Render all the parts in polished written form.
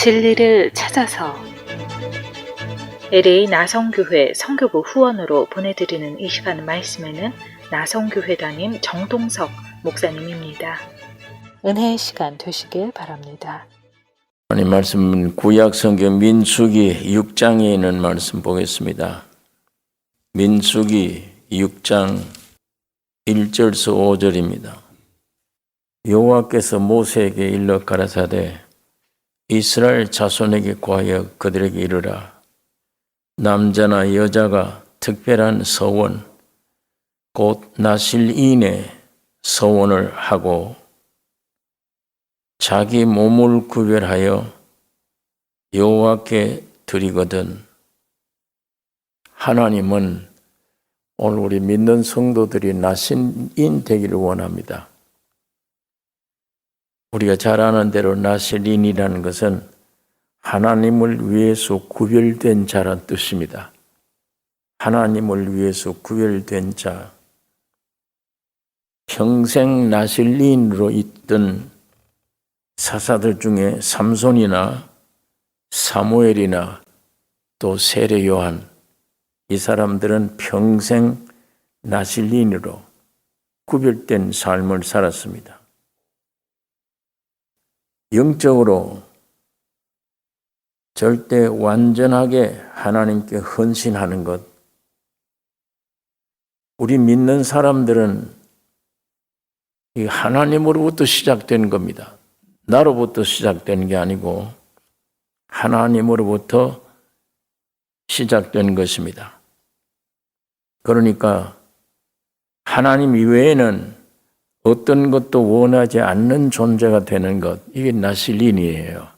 진리를 찾아서 LA 나성교회 성교부 후원으로 보내드리는 이 시간 말씀에는 나성교회 담임 정동석 목사님입니다. 은혜의 시간 되시길 바랍니다. 하나님 말씀은 구약 성경 민수기 6장에 있는 말씀 보겠습니다. 민수기 6장 1절에서 5절입니다. 여호와께서 모세에게 일러 가라사대 이스라엘 자손에게 구하여 그들에게 이르라. 남자나 여자가 특별한 서원 곧 나실인의 서원을 하고 자기 몸을 구별하여 여호와께 드리거든. 하나님은 오늘 우리 믿는 성도들이 나실인 되기를 원합니다. 우리가 잘 아는 대로 나실인이라는 것은 하나님을 위해서 구별된 자란 뜻입니다. 하나님을 위해서 구별된 자. 평생 나실인으로 있던 사사들 중에 삼손이나 사무엘이나 또 세례 요한, 이 사람들은 평생 나실인으로 구별된 삶을 살았습니다. 영적으로 절대 완전하게 하나님께 헌신하는 것. 우리 믿는 사람들은 이 하나님으로부터 시작된 겁니다. 나로부터 시작된 게 아니고 하나님으로부터 시작된 것입니다. 그러니까 하나님 이외에는 어떤 것도 원하지 않는 존재가 되는 것, 이게 나실린이에요.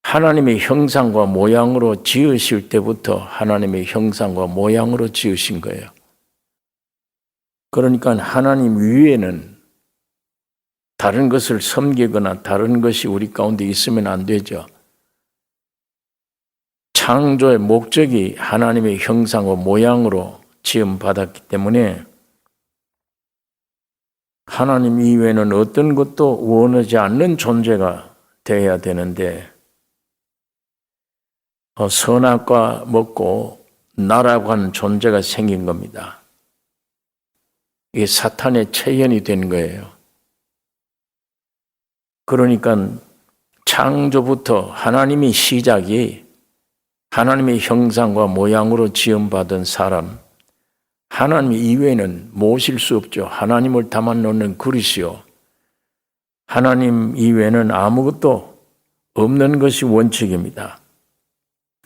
하나님의 형상과 모양으로 지으실 때부터 하나님의 형상과 모양으로 지으신 거예요. 그러니까 하나님 위에는 다른 것을 섬기거나 다른 것이 우리 가운데 있으면 안 되죠. 창조의 목적이 하나님의 형상과 모양으로 지음받았기 때문에 하나님 이외에는 어떤 것도 원하지 않는 존재가 되어야 되는데 선악과 먹고 나라고 하는 존재가 생긴 겁니다. 이게 사탄의 체현이 된 거예요. 그러니까 창조부터 하나님의 시작이 하나님의 형상과 모양으로 지음받은 사람, 하나님 이외에는 모실 수 없죠. 하나님을 담아놓는 그릇이요. 하나님 이외에는 아무것도 없는 것이 원칙입니다.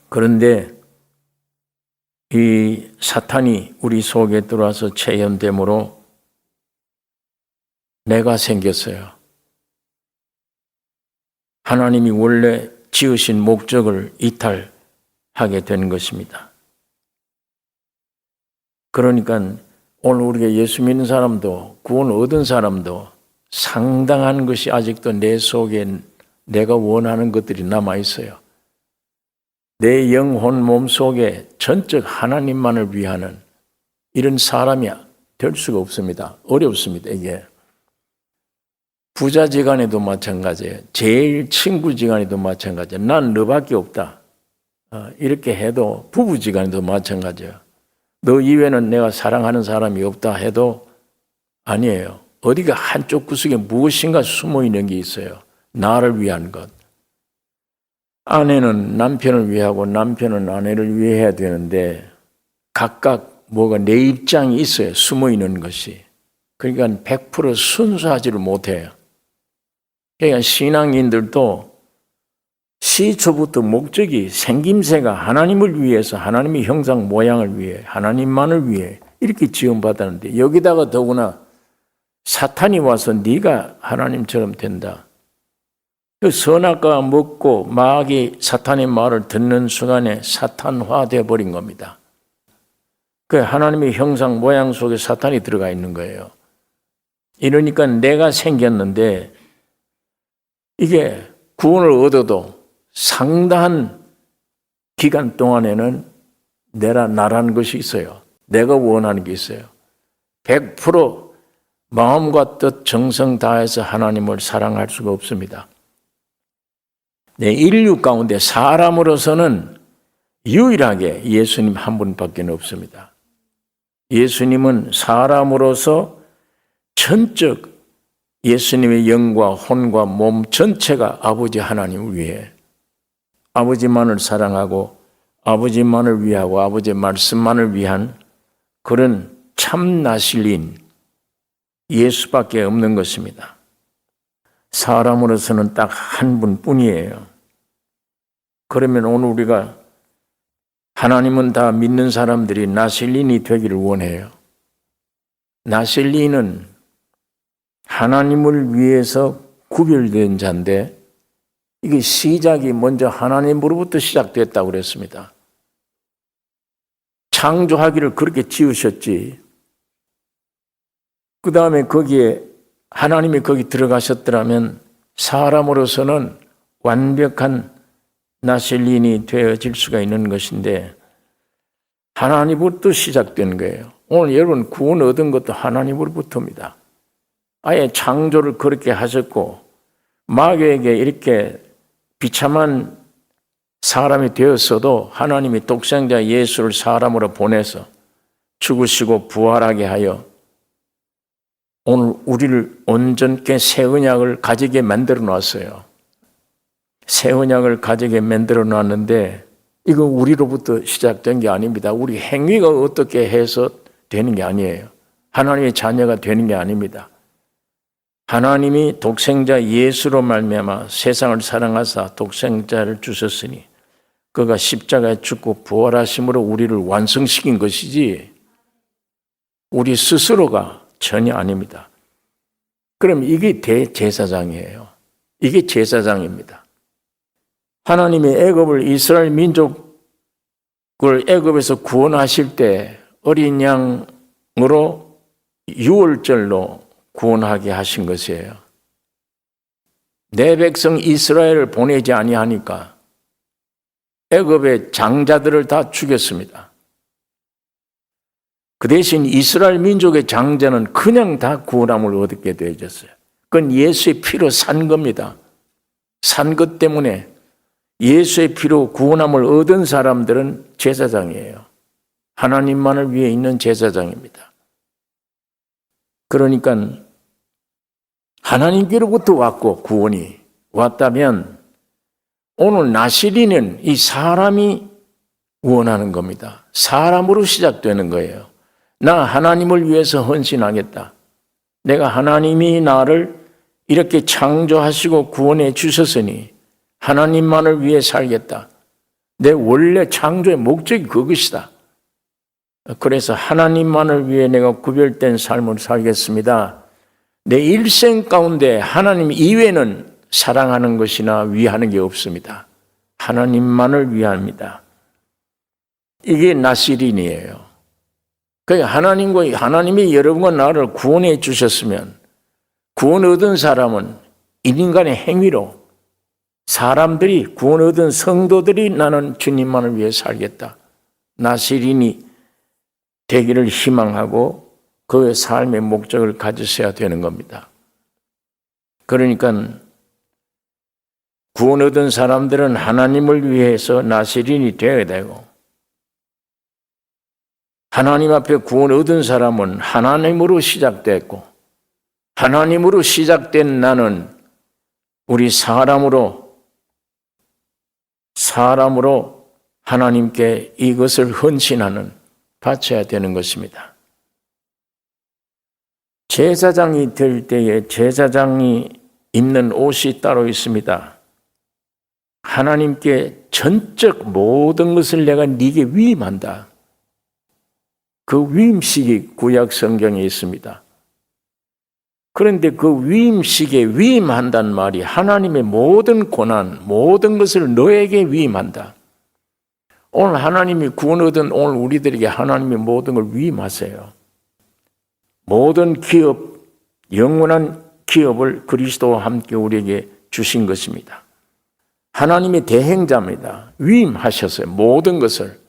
그런데 이 사탄이 우리 속에 들어와서 체현됨으로 내가 생겼어요. 하나님이 원래 지으신 목적을 이탈하게 된 것입니다. 그러니까 오늘 우리가 예수 믿는 사람도 구원 얻은 사람도 상당한 것이 아직도 내 속에 내가 원하는 것들이 남아있어요. 내 영혼 몸 속에 전적 하나님만을 위하는 이런 사람이 될 수가 없습니다. 어렵습니다. 이게 부자지간에도 마찬가지예요. 제일 친구지간에도 마찬가지예요. 난 너밖에 없다. 이렇게 해도 부부지간에도 마찬가지예요. 너 이외에는 내가 사랑하는 사람이 없다 해도 아니에요. 어디가 한쪽 구석에 무엇인가 숨어 있는 게 있어요. 나를 위한 것. 아내는 남편을 위하고 남편은 아내를 위해야 되는데 각각 뭐가 내 입장이 있어요. 숨어 있는 것이. 그러니까 100% 순수하지를 못해요. 그러니까 신앙인들도 시초부터 목적이 생김새가 하나님을 위해서 하나님의 형상 모양을 위해 하나님만을 위해 이렇게 지음받았는데 여기다가 더구나 사탄이 와서 네가 하나님처럼 된다. 그 선악과 먹고 마귀 사탄의 말을 듣는 순간에 사탄화되어 버린 겁니다. 그 하나님의 형상 모양 속에 사탄이 들어가 있는 거예요. 이러니까 내가 생겼는데 이게 구원을 얻어도 상당한 기간 동안에는 나라는 것이 있어요. 내가 원하는 게 있어요. 100% 마음과 뜻 정성 다해서 하나님을 사랑할 수가 없습니다. 인류 가운데 사람으로서는 유일하게 예수님 한 분밖에 없습니다. 예수님은 사람으로서 전적 예수님의 영과 혼과 몸 전체가 아버지 하나님을 위해 아버지만을 사랑하고 아버지만을 위하고 아버지의 말씀만을 위한 그런 참 나실인 예수밖에 없는 것입니다. 사람으로서는 딱 한 분뿐이에요. 그러면 오늘 우리가 하나님은 다 믿는 사람들이 나실린이 되기를 원해요. 나실린은 하나님을 위해서 구별된 자인데 이게 시작이 먼저 하나님으로부터 시작됐다고 그랬습니다. 창조하기를 그렇게 지으셨지. 그 다음에 거기에 하나님이 거기 들어가셨더라면 사람으로서는 완벽한 나실린이 되어질 수가 있는 것인데 하나님으로부터 시작된 거예요. 오늘 여러분 구원 얻은 것도 하나님으로부터입니다. 아예 창조를 그렇게 하셨고 마귀에게 이렇게 비참한 사람이 되었어도 하나님이 독생자 예수를 사람으로 보내서 죽으시고 부활하게 하여 오늘 우리를 온전케 새 언약을 가지게 만들어 놨어요. 새 언약을 가지게 만들어 놨는데 이거 우리로부터 시작된 게 아닙니다. 우리 행위가 어떻게 해서 되는 게 아니에요. 하나님의 자녀가 되는 게 아닙니다. 하나님이 독생자 예수로 말미암아 세상을 사랑하사 독생자를 주셨으니 그가 십자가에 죽고 부활하심으로 우리를 완성시킨 것이지 우리 스스로가 전혀 아닙니다. 그럼 이게 대제사장이에요. 이게 제사장입니다. 하나님이 애굽을 이스라엘 민족을 애굽에서 구원하실 때 어린 양으로 유월절로 구원하게 하신 것이에요. 내 백성 이스라엘을 보내지 아니하니까 애굽의 장자들을 다 죽였습니다. 그 대신 이스라엘 민족의 장자는 그냥 다 구원함을 얻게 되어졌어요. 그건 예수의 피로 산 겁니다. 산 것 때문에 예수의 피로 구원함을 얻은 사람들은 제사장이에요. 하나님만을 위해 있는 제사장입니다. 그러니까 하나님께로부터 왔고 구원이 왔다면 오늘 나실인은 이 사람이 원하는 겁니다. 사람으로 시작되는 거예요. 나 하나님을 위해서 헌신하겠다. 내가 하나님이 나를 이렇게 창조하시고 구원해 주셨으니 하나님만을 위해 살겠다. 내 원래 창조의 목적이 그것이다. 그래서 하나님만을 위해 내가 구별된 삶을 살겠습니다. 내 일생 가운데 하나님 이외에는 사랑하는 것이나 위하는 게 없습니다. 하나님만을 위합니다. 이게 나실인이에요. 그러니까 하나님이 여러분과 나를 구원해 주셨으면 구원 얻은 사람은 인간의 행위로 사람들이 구원 얻은 성도들이 나는 주님만을 위해 살겠다. 나실인이 되기를 희망하고 그의 삶의 목적을 가지셔야 되는 겁니다. 그러니까 구원 얻은 사람들은 하나님을 위해서 나실인이 되어야 되고 하나님 앞에 구원 얻은 사람은 하나님으로 시작됐고 하나님으로 시작된 나는 우리 사람으로 하나님께 이것을 헌신하는 바쳐야 되는 것입니다. 제사장이 될 때에 제사장이 입는 옷이 따로 있습니다. 하나님께 전적 모든 것을 내가 네게 위임한다. 그 위임식이 구약 성경에 있습니다. 그런데 그 위임식에 위임한다는 말이 하나님의 모든 고난, 모든 것을 너에게 위임한다. 오늘 하나님이 구원 얻은 오늘 우리들에게 하나님의 모든 걸 위임하세요. 모든 기업, 영원한 기업을 그리스도와 함께 우리에게 주신 것입니다. 하나님의 대행자입니다. 위임하셨어요. 모든 것을.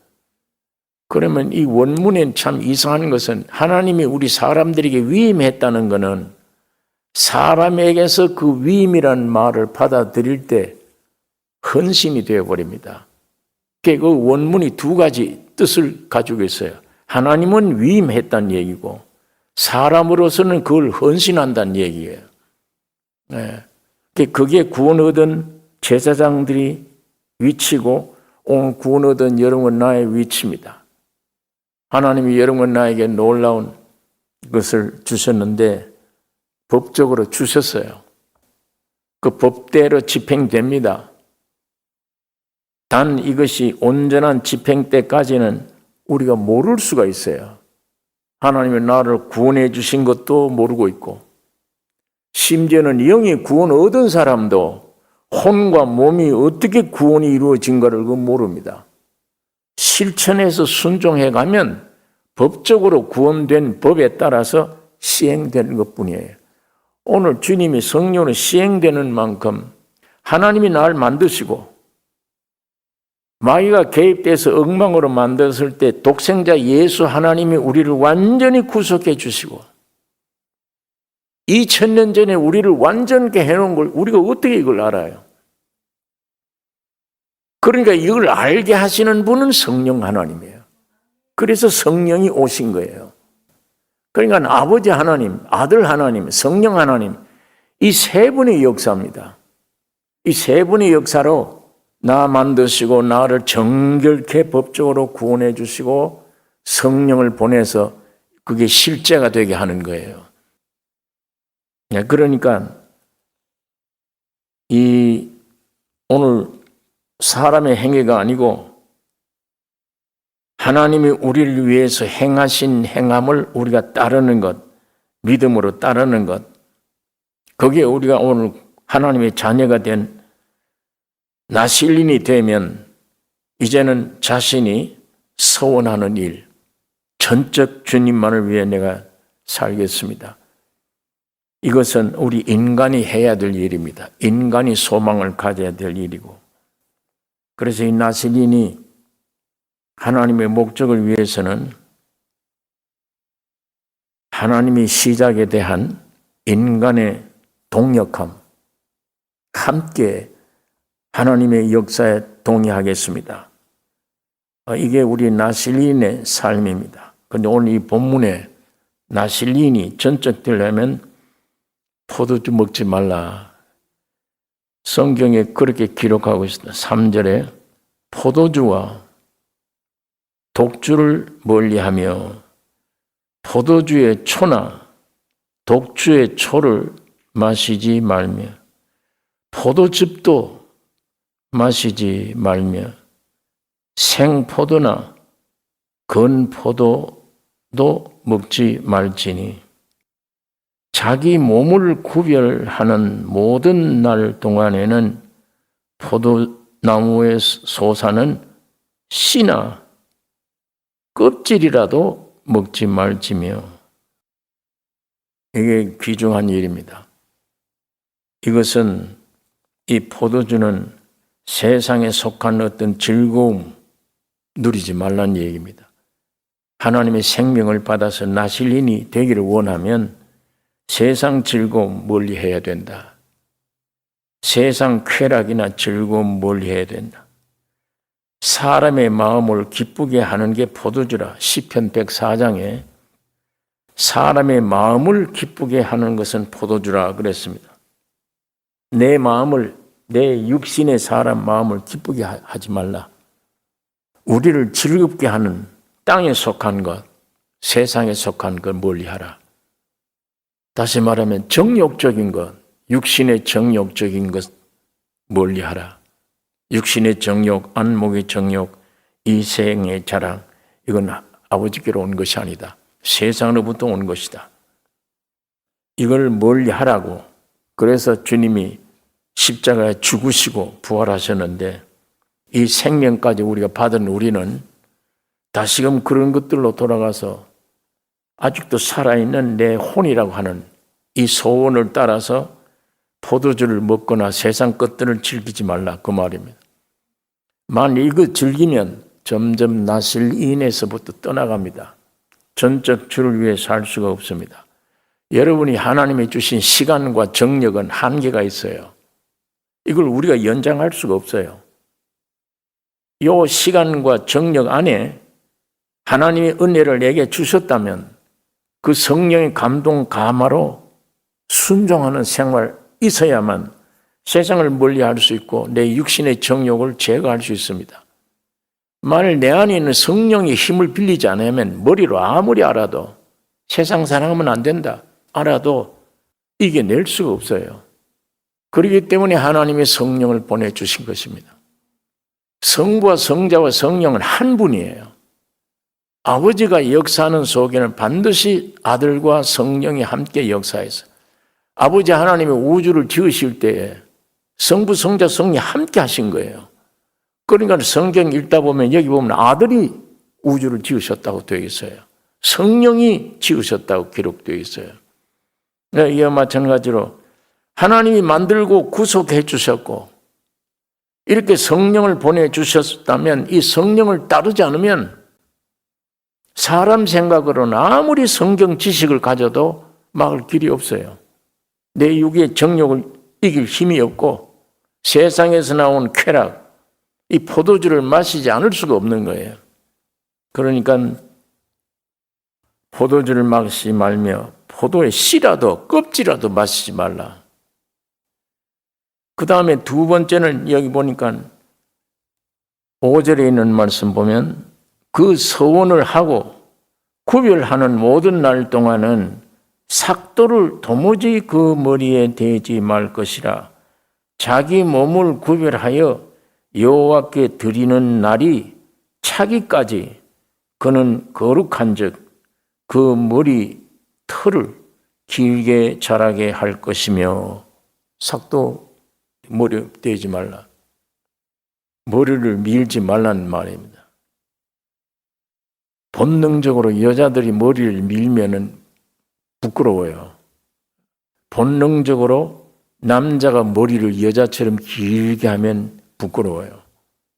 그러면 이 원문엔 참 이상한 것은 하나님이 우리 사람들에게 위임했다는 것은 사람에게서 그 위임이라는 말을 받아들일 때 헌신이 되어버립니다. 그 원문이 두 가지 뜻을 가지고 있어요. 하나님은 위임했다는 얘기고 사람으로서는 그걸 헌신한다는 얘기예요. 네. 그게 구원 얻은 제사장들이 위치고 오늘 구원 얻은 여러분 나의 위치입니다. 하나님이 여러분 나에게 놀라운 것을 주셨는데 법적으로 주셨어요. 그 법대로 집행됩니다. 단 이것이 온전한 집행 때까지는 우리가 모를 수가 있어요. 하나님이 나를 구원해 주신 것도 모르고 있고 심지어는 영이 구원 얻은 사람도 혼과 몸이 어떻게 구원이 이루어진가를 모릅니다. 실천해서 순종해 가면 법적으로 구원된 법에 따라서 시행되는 것뿐이에요. 오늘 주님이 성령으로 시행되는 만큼 하나님이 나를 만드시고 마귀가 개입돼서 엉망으로 만들었을 때 독생자 예수 하나님이 우리를 완전히 구속해 주시고 2000년 전에 우리를 완전케 해놓은 걸 우리가 어떻게 이걸 알아요? 그러니까 이걸 알게 하시는 분은 성령 하나님이에요. 그래서 성령이 오신 거예요. 그러니까 아버지 하나님, 아들 하나님, 성령 하나님 이 세 분의 역사입니다. 이 세 분의 역사로 나 만드시고 나를 정결케 법적으로 구원해 주시고 성령을 보내서 그게 실제가 되게 하는 거예요. 그러니까 이 오늘 사람의 행위가 아니고 하나님이 우리를 위해서 행하신 행함을 우리가 따르는 것, 믿음으로 따르는 것, 거기에 우리가 오늘 하나님의 자녀가 된 나실린이 되면 이제는 자신이 서원하는 일, 전적 주님만을 위해 내가 살겠습니다. 이것은 우리 인간이 해야 될 일입니다. 인간이 소망을 가져야 될 일이고 그래서 이 나실린이 하나님의 목적을 위해서는 하나님이 시작에 대한 인간의 동력함, 함께 하나님의 역사에 동의하겠습니다. 이게 우리 나실린의 삶입니다. 그런데 오늘 이 본문에 나실린이 전적되려면 포도주 먹지 말라. 성경에 그렇게 기록하고 있습니다. 3절에 포도주와 독주를 멀리하며 포도주의 초나 독주의 초를 마시지 말며 포도즙도 마시지 말며 생포도나 건포도도 먹지 말지니 자기 몸을 구별하는 모든 날 동안에는 포도나무에 솟아는 씨나 껍질이라도 먹지 말지며 이게 귀중한 일입니다. 이것은 이 포도주는 세상에 속한 어떤 즐거움 누리지 말라는 얘기입니다. 하나님의 생명을 받아서 나실린이 되기를 원하면 세상 즐거움 멀리 해야 된다. 세상 쾌락이나 즐거움 멀리 해야 된다. 사람의 마음을 기쁘게 하는 게 포도주라. 시편 104장에 사람의 마음을 기쁘게 하는 것은 포도주라 그랬습니다. 내 마음을, 내 육신의 사람 마음을 기쁘게 하지 말라. 우리를 즐겁게 하는 땅에 속한 것, 세상에 속한 것 멀리하라. 다시 말하면 정욕적인 것, 육신의 정욕적인 것 멀리하라. 육신의 정욕, 안목의 정욕, 이생의 자랑, 이건 아버지께로 온 것이 아니다. 세상으로부터 온 것이다. 이걸 멀리하라고. 그래서 주님이 십자가에 죽으시고 부활하셨는데 이 생명까지 우리가 받은 우리는 다시금 그런 것들로 돌아가서 아직도 살아있는 내 혼이라고 하는 이 소원을 따라서 포도주를 먹거나 세상 것들을 즐기지 말라 그 말입니다. 만일 이거 즐기면 점점 나실린에서부터 떠나갑니다. 전적 주를 위해 살 수가 없습니다. 여러분이 하나님이 주신 시간과 정력은 한계가 있어요. 이걸 우리가 연장할 수가 없어요. 이 시간과 정력 안에 하나님의 은혜를 내게 주셨다면 그 성령의 감동 감화로 순종하는 생활 있어야만 세상을 멀리할 수 있고 내 육신의 정욕을 제거할 수 있습니다. 만일 내 안에 있는 성령의 힘을 빌리지 않으면 머리로 아무리 알아도 세상 사랑하면 안 된다 알아도 이겨낼 수가 없어요. 그렇기 때문에 하나님의 성령을 보내주신 것입니다. 성부와 성자와 성령은 한 분이에요. 아버지가 역사하는 속에는 반드시 아들과 성령이 함께 역사해서 아버지 하나님의 우주를 지으실 때에 성부, 성자, 성령이 함께 하신 거예요. 그러니까 성경 읽다 보면 여기 보면 아들이 우주를 지으셨다고 되어 있어요. 성령이 지으셨다고 기록되어 있어요. 이와 마찬가지로 하나님이 만들고 구속해 주셨고 이렇게 성령을 보내주셨다면 이 성령을 따르지 않으면 사람 생각으로는 아무리 성경 지식을 가져도 막을 길이 없어요. 내 육의 정욕을 이길 힘이 없고 세상에서 나온 쾌락, 이 포도주를 마시지 않을 수가 없는 거예요. 그러니까 포도주를 마시지 말며 포도의 씨라도 껍질이라도 마시지 말라. 그 다음에 두 번째는 여기 보니까 5절에 있는 말씀 보면 그 서원을 하고 구별하는 모든 날 동안은 삭도를 도무지 그 머리에 대지 말 것이라. 자기 몸을 구별하여 여호와께 드리는 날이 차기까지 그는 거룩한즉 그 머리 털을 길게 자라게 할 것이며. 삭도 머리 대지 말라. 머리를 밀지 말라는 말입니다. 본능적으로 여자들이 머리를 밀면은 부끄러워요. 본능적으로 남자가 머리를 여자처럼 길게 하면 부끄러워요.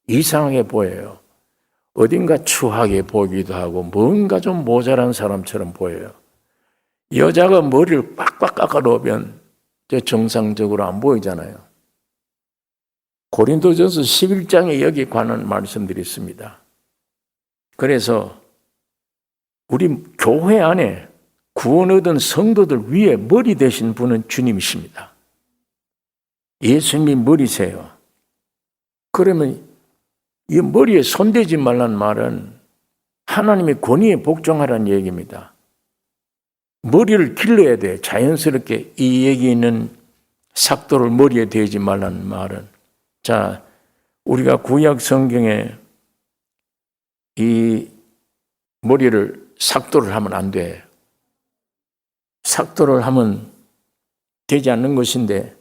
이상하게 보여요. 어딘가 추하게 보이기도 하고 뭔가 좀 모자란 사람처럼 보여요. 여자가 머리를 빡빡 깎아 놓으면 정상적으로 안 보이잖아요. 고린도전서 11장에 여기 관한 말씀들이 있습니다. 그래서 우리 교회 안에 구원 얻은 성도들 위에 머리 되신 분은 주님이십니다. 예수님이 머리세요. 그러면 이 머리에 손대지 말라는 말은 하나님의 권위에 복종하라는 얘기입니다. 머리를 길러야 돼. 자연스럽게 이 얘기는 삭도를 머리에 대지 말라는 말은. 자, 우리가 구약 성경에 이 머리를 삭도를 하면 안 돼. 삭도를 하면 되지 않는 것인데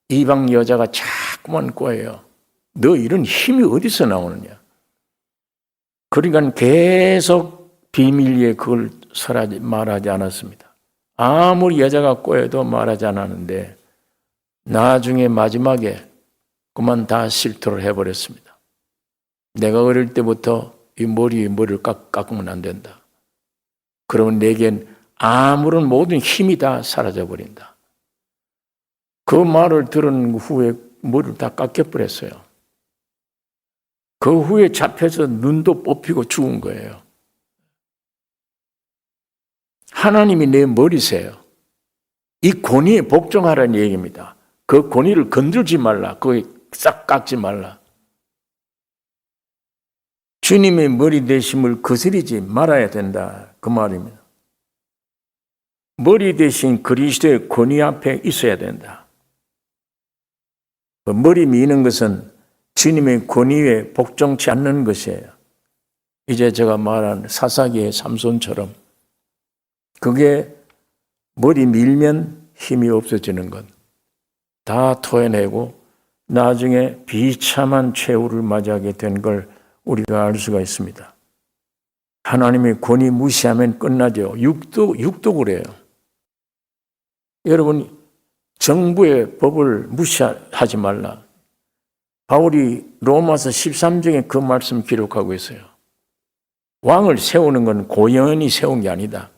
이방 여자가 자꾸만 꼬여요. 너 이런 힘이 어디서 나오느냐. 그러니까 계속 비밀리에 그걸 말하지 않았습니다. 아무리 여자가 꼬여도 말하지 않았는데 나중에 마지막에 그만 다 실토를 해버렸습니다. 내가 어릴 때부터 이 머리를 깎으면 안 된다. 그러면 내겐 아무런 모든 힘이 다 사라져버린다. 그 말을 들은 후에 머리를 다 깎여버렸어요. 그 후에 잡혀서 눈도 뽑히고 죽은 거예요. 하나님이 내 머리세요. 이 권위에 복종하라는 얘기입니다. 그 권위를 건들지 말라. 거기 싹 깎지 말라. 주님의 머리 되심을 거스리지 말아야 된다. 그 말입니다. 머리 대신 그리스도의 권위 앞에 있어야 된다. 머리 미는 것은 주님의 권위에 복종치 않는 것이에요. 이제 제가 말한 사사기의 삼손처럼 그게 머리 밀면 힘이 없어지는 것. 다 토해내고 나중에 비참한 최후를 맞이하게 된 걸 우리가 알 수가 있습니다. 하나님의 권위 무시하면 끝나죠. 육도 그래요. 여러분, 정부의 법을 무시하지 말라. 바울이 로마서 13장에 그 말씀 기록하고 있어요. 왕을 세우는 건 고연히 세운 게 아니다.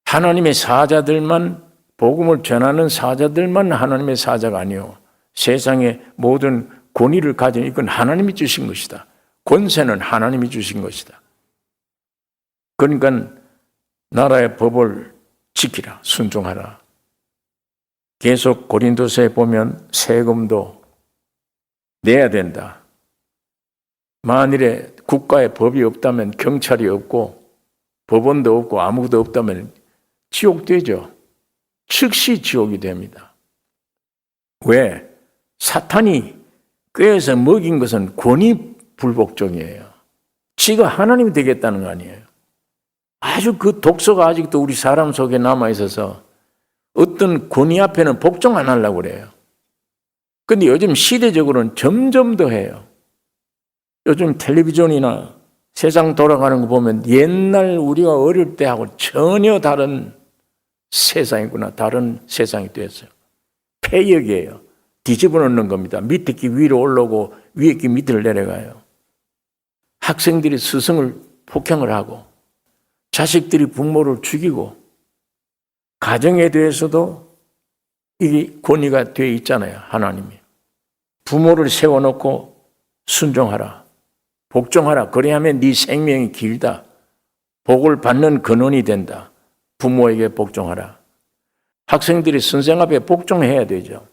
하나님의 사자들만, 복음을 전하는 사자들만 하나님의 사자가 아니요. 세상의 모든 권위를 가진 이건 하나님이 주신 것이다. 권세는 하나님이 주신 것이다. 그러니까 나라의 법을 지키라, 순종하라. 계속 고린도서에 보면 세금도 내야 된다. 만일에 국가에 법이 없다면 경찰이 없고 법원도 없고 아무것도 없다면 지옥 되죠. 즉시 지옥이 됩니다. 왜? 사탄이 꾀에서 먹인 것은 권위 불복종이에요. 지가 하나님이 되겠다는 거 아니에요. 아주 그 독소가 아직도 우리 사람 속에 남아있어서 어떤 권위 앞에는 복종 안 하려고 그래요. 근데 요즘 시대적으로는 점점 더 해요. 요즘 텔레비전이나 세상 돌아가는 거 보면 옛날 우리가 어릴 때하고 전혀 다른 세상이구나. 다른 세상이 됐어요. 폐역이에요. 뒤집어 놓는 겁니다. 밑에 끼 위로 올라오고 위에 끼 밑으로 내려가요. 학생들이 스승을 폭행을 하고 자식들이 부모를 죽이고 가정에 대해서도 이게 권위가 되어 있잖아요. 하나님이. 부모를 세워놓고 순종하라. 복종하라. 그래야만 네 생명이 길다. 복을 받는 근원이 된다. 부모에게 복종하라. 학생들이 선생 앞에 복종해야 되죠.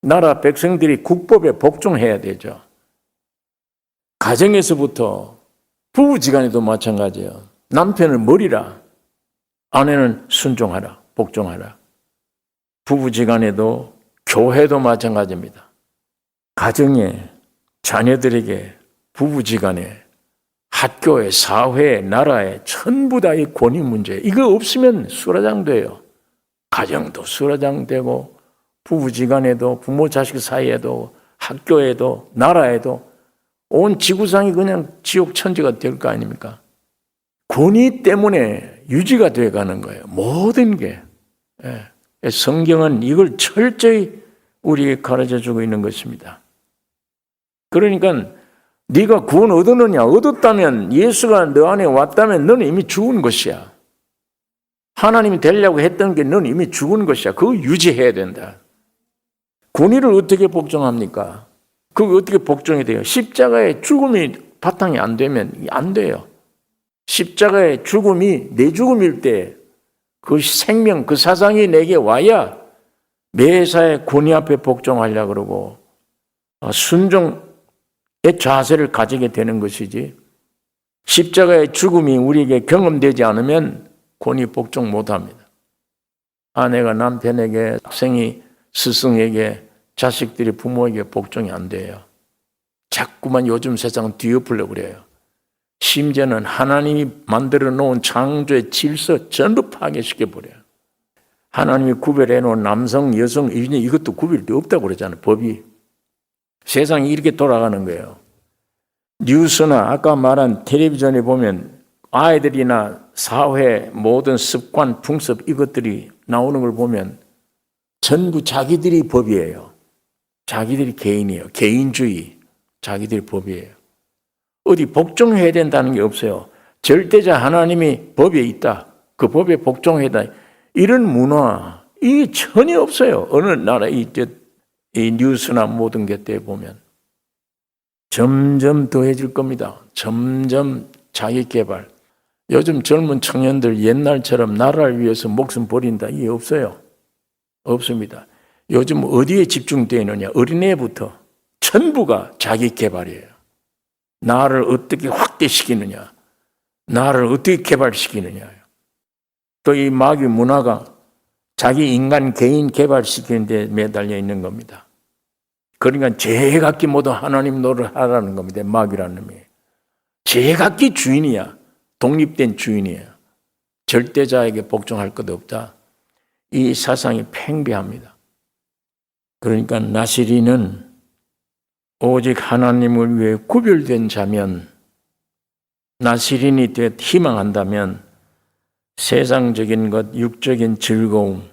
나라 백성들이 국법에 복종해야 되죠. 가정에서부터 부부지간에도 마찬가지예요. 남편은 머리라. 아내는 순종하라. 복종하라. 부부지간에도 교회도 마찬가지입니다. 가정에 자녀들에게 부부지간에 학교에 사회에 나라에 전부 다 이 권위 문제. 이거 없으면 수라장돼요. 가정도 수라장되고 부부지간에도 부모 자식 사이에도 학교에도 나라에도 온 지구상이 그냥 지옥 천지가 될 거 아닙니까? 권위 때문에 유지가 돼가는 거예요. 모든 게. 성경은 이걸 철저히 우리에게 가르쳐주고 있는 것입니다. 그러니까 네가 구원 얻었느냐? 얻었다면 예수가 너 안에 왔다면 너는 이미 죽은 것이야. 하나님이 되려고 했던 게 너는 이미 죽은 것이야. 그거 유지해야 된다. 권위를 어떻게 복종합니까? 그거 어떻게 복종이 돼요? 십자가의 죽음이 바탕이 안 되면 안 돼요. 십자가의 죽음이 내 죽음일 때 그 생명, 그 사상이 내게 와야 매사에 권위 앞에 복종하려고 그러고 순종의 자세를 가지게 되는 것이지 십자가의 죽음이 우리에게 경험되지 않으면 권위 복종 못합니다. 아내가 남편에게, 학생이 스승에게, 자식들이 부모에게 복종이 안 돼요. 자꾸만 요즘 세상 뒤엎으려고 그래요. 심지어는 하나님이 만들어 놓은 창조의 질서 전부 파괴시켜버려요. 하나님이 구별해 놓은 남성, 여성, 이것도 구별이 없다고 그러잖아요. 법이. 세상이 이렇게 돌아가는 거예요. 뉴스나 아까 말한 텔레비전에 보면 아이들이나 사회 모든 습관, 풍습 이것들이 나오는 걸 보면 전부 자기들이 법이에요. 자기들이 개인이에요. 개인주의. 자기들이 법이에요. 어디 복종해야 된다는 게 없어요. 절대자 하나님이 법에 있다. 그 법에 복종해야 된다. 이런 문화 이게 전혀 없어요. 어느 나라 이 뉴스나 모든 게 때 보면 점점 더해질 겁니다. 점점 자기 개발. 요즘 젊은 청년들 옛날처럼 나라를 위해서 목숨 버린다. 이게 없어요. 없습니다. 요즘 어디에 집중되어 있느냐. 어린애부터 전부가 자기 개발이에요. 나를 어떻게 확대시키느냐. 나를 어떻게 개발시키느냐. 또 이 마귀 문화가 자기 인간 개인 개발시키는 데 매달려 있는 겁니다. 그러니까 제각기 모두 하나님 노릇 하라는 겁니다. 마귀라는 놈이. 제각기 주인이야. 독립된 주인이에요. 절대자에게 복종할 것 없다. 이 사상이 팽배합니다. 그러니까 나시리는 오직 하나님을 위해 구별된 자면, 나시린이 되어 희망한다면 세상적인 것, 육적인 즐거움,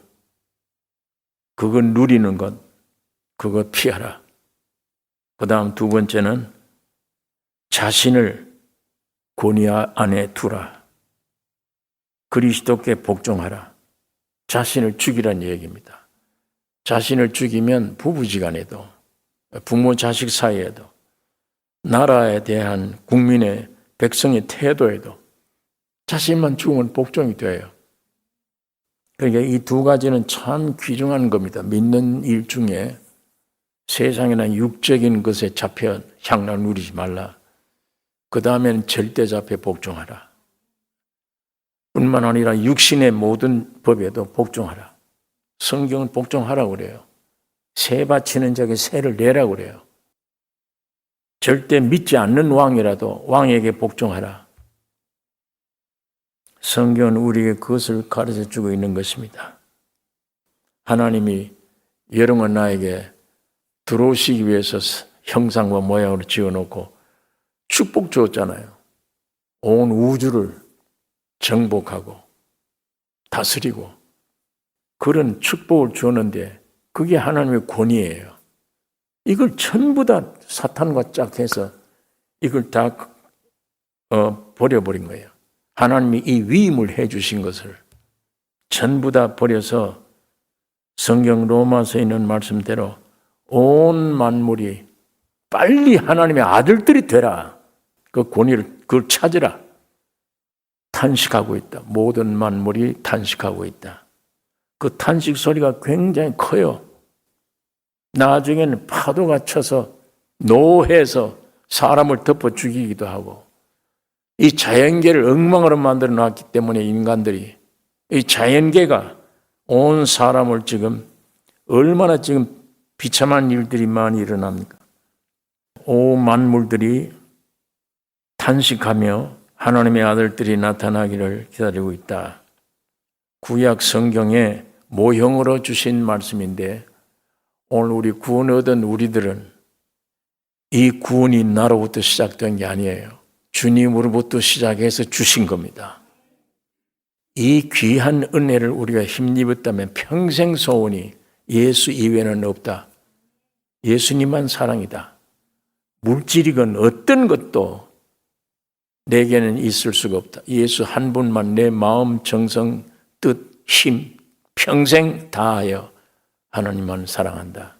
그거 누리는 것, 그거 피하라. 그 다음 두 번째는 자신을 권위 안에 두라. 그리스도께 복종하라. 자신을 죽이라는 얘기입니다. 자신을 죽이면 부부지간에도, 부모 자식 사이에도, 나라에 대한 국민의 백성의 태도에도 자신만 죽으면 복종이 돼요. 그러니까 이 두 가지는 참 귀중한 겁니다. 믿는 일 중에 세상이나 육적인 것에 잡혀 향락 누리지 말라. 그 다음에는 절대자폐 복종하라. 뿐만 아니라 육신의 모든 법에도 복종하라. 성경은 복종하라고 그래요. 세 바치는 자에게 세를 내라고 그래요. 절대 믿지 않는 왕이라도 왕에게 복종하라. 성경은 우리에게 그것을 가르쳐주고 있는 것입니다. 하나님이 여러분 나에게 들어오시기 위해서 형상과 모양으로 지어놓고 축복 주었잖아요. 온 우주를 정복하고 다스리고 그런 축복을 주었는데 그게 하나님의 권위예요. 이걸 전부 다 사탄과 짝해서 이걸 다 버려버린 거예요. 하나님이 이 위임을 해주신 것을 전부 다 버려서 성경 로마서에 있는 말씀대로 온 만물이 빨리 하나님의 아들들이 되라. 그 권위를 그걸 찾으라. 탄식하고 있다. 모든 만물이 탄식하고 있다. 그 탄식 소리가 굉장히 커요. 나중에는 파도가 쳐서 노해서 사람을 덮어 죽이기도 하고 이 자연계를 엉망으로 만들어 놨기 때문에 인간들이 이 자연계가 온 사람을 지금 얼마나 지금 비참한 일들이 많이 일어납니까? 온 만물들이 탄식하며 하나님의 아들들이 나타나기를 기다리고 있다. 구약 성경에 모형으로 주신 말씀인데 오늘 우리 구원 얻은 우리들은 이 구원이 나로부터 시작된 게 아니에요. 주님으로부터 시작해서 주신 겁니다. 이 귀한 은혜를 우리가 힘입었다면 평생 소원이 예수 이외에는 없다. 예수님만 사랑이다. 물질이건 어떤 것도 내게는 있을 수가 없다. 예수 한 분만 내 마음, 정성, 뜻, 힘 평생 다하여 하나님만 사랑한다.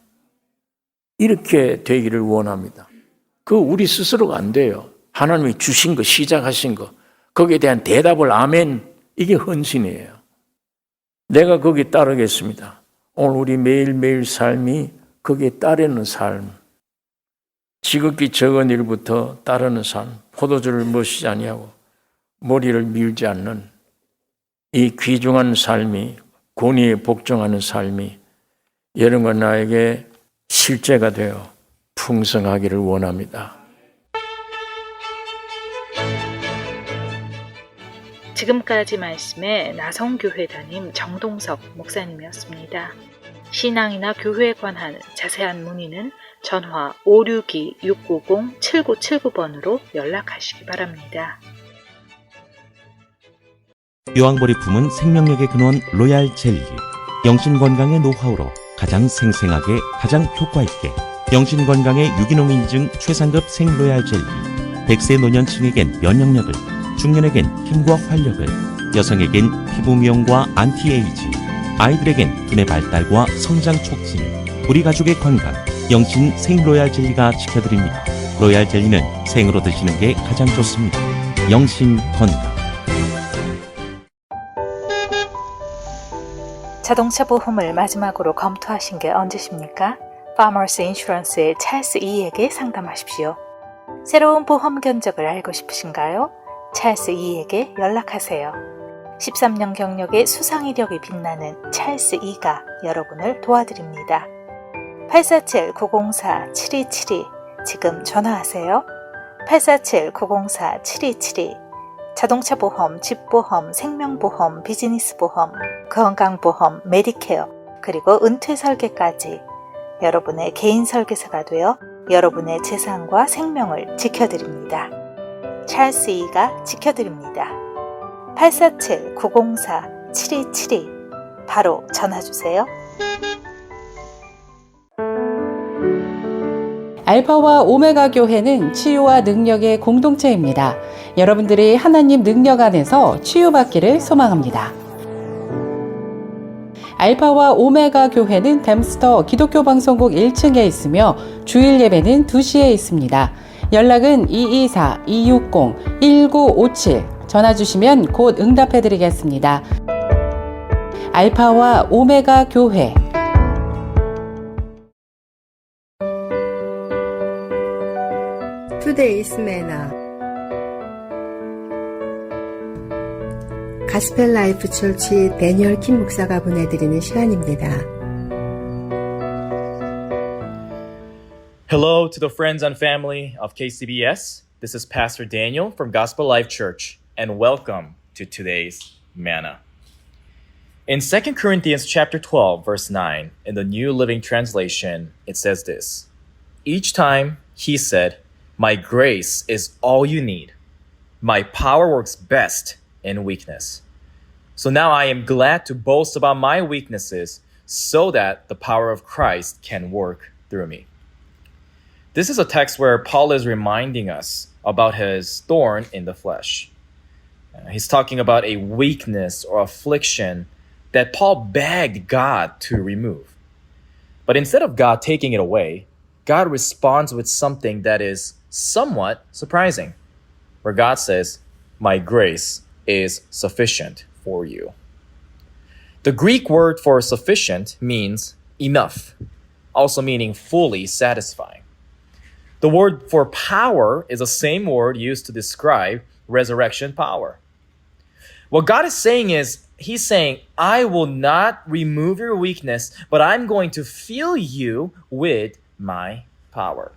이렇게 되기를 원합니다. 그 우리 스스로가 안 돼요. 하나님이 주신 거, 시작하신 거, 거기에 대한 대답을 아멘, 이게 헌신이에요. 내가 거기에 따르겠습니다. 오늘 우리 매일매일 삶이 거기에 따르는 삶, 지극히 적은 일부터 따르는 삶, 포도주를 마시지 아니하고 머리를 밀지 않는 이 귀중한 삶이, 권위에 복종하는 삶이 여러분과 나에게 실제가 되어 풍성하기를 원합니다. 지금까지 말씀에 나성교회 담임 정동석 목사님이었습니다. 신앙이나 교회에 관한 자세한 문의는 전화 562-690-7979번으로 연락하시기 바랍니다. 요항보리 품은 생명력의 근원 로얄 젤리. 영신건강의 노하우로 가장 생생하게 가장 효과있게 영신건강의 유기농 인증 최상급 생로얄 젤리. 100세 노년층에겐 면역력을, 중년에겐 힘과 활력을, 여성에겐 피부 미용과 안티에이지, 아이들에겐 두뇌 발달과 성장 촉진, 우리 가족의 건강, 영신 생로얄 젤리가 지켜드립니다. 로얄 젤리는 생으로 드시는 게 가장 좋습니다. 영신 건강. 자동차 보험을 마지막으로 검토하신 게 언제십니까? Farmers Insurance의 찰스 이에게 상담하십시오. 새로운 보험 견적을 알고 싶으신가요? 찰스 이에게 연락하세요. 13년 경력의 수상 이력이 빛나는 찰스 이가 여러분을 도와드립니다. 847-904-7272 지금 전화하세요. 847-904-7272 자동차 보험, 집보험, 생명보험, 비즈니스보험, 건강보험, 메디케어, 그리고 은퇴 설계까지 여러분의 개인 설계사가 되어 여러분의 재산과 생명을 지켜드립니다. 찰스 이가 지켜드립니다. 847-904-7272 바로 전화주세요. 알파와 오메가 교회는 치유와 능력의 공동체입니다. 여러분들이 하나님 능력 안에서 치유받기를 소망합니다. 알파와 오메가 교회는 댐스터 기독교 방송국 1층에 있으며 주일 예배는 2시에 있습니다. 연락은 224-260-1957 전화 주시면 곧 응답해 드리겠습니다. 알파와 오메가 교회. Today's Manna 가스펠 라이프 철치 데니얼 킴 목사가 보내드리는 시간입니다. Hello to the friends and family of KCBS. This is Pastor Daniel from Gospel Life Church, and welcome to today's Manna. In 2 Corinthians chapter 12, verse 9, in the New Living Translation, it says this: Each time he said, "My grace is all you need. My power works best in weakness." So now I am glad to boast about my weaknesses so that the power of Christ can work through me. This is a text where Paul is reminding us about his thorn in the flesh. He's talking about a weakness or affliction that Paul begged God to remove. But instead of God taking it away, God responds with something that is somewhat surprising, where God says, "My grace is sufficient for you." The Greek word for sufficient means enough, also meaning fully satisfying. The word for power is the same word used to describe resurrection power. What God is saying is, He's saying, I will not remove your weakness, but I'm going to fill you with my power.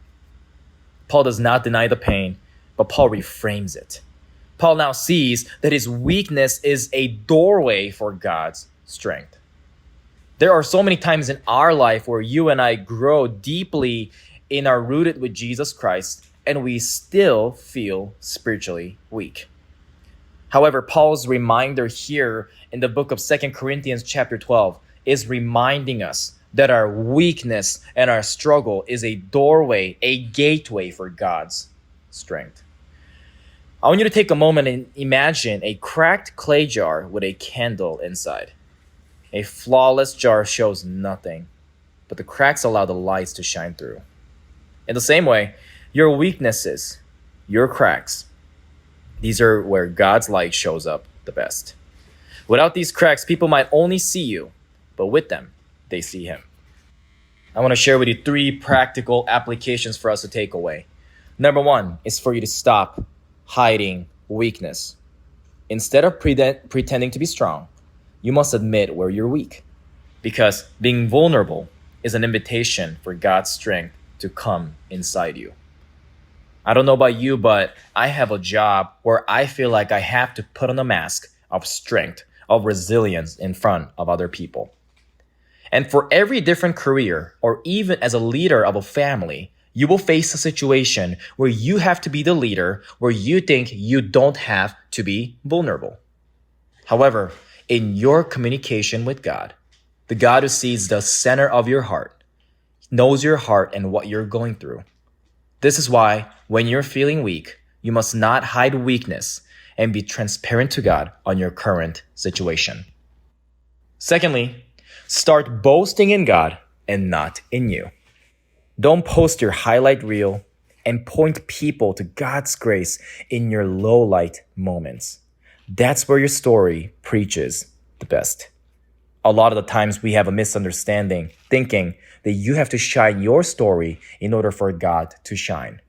Paul does not deny the pain, but Paul reframes it. Paul now sees that his weakness is a doorway for God's strength. There are so many times in our life where you and I grow deeply in our rooted with Jesus Christ, and we still feel spiritually weak. However, Paul's reminder here in the book of 2 Corinthians chapter 12 is reminding us that our weakness and our struggle is a doorway, a gateway for God's strength. I want you to take a moment and imagine a cracked clay jar with a candle inside. A flawless jar shows nothing, but the cracks allow the lights to shine through. In the same way, your weaknesses, your cracks, these are where God's light shows up the best. Without these cracks, people might only see you, but with them, they see Him. I want to share with you 3 practical applications for us to take away. Number 1 is for you to stop hiding weakness. Instead of pretending to be strong, you must admit where you're weak, because being vulnerable is an invitation for God's strength to come inside you. I don't know about you, but I have a job where I feel like I have to put on a mask of strength, of resilience in front of other people. And for every different career, or even as a leader of a family, you will face a situation where you have to be the leader, where you think you don't have to be vulnerable. However, in your communication with God, the God who sees the center of your heart, knows your heart and what you're going through. This is why when you're feeling weak, you must not hide weakness and be transparent to God on your current situation. Secondly, start boasting in God and not in you. Don't post your highlight reel and point people to God's grace in your low light moments. That's where your story preaches the best. A lot of the times we have a misunderstanding, thinking that you have to shine your story in order for God to shine.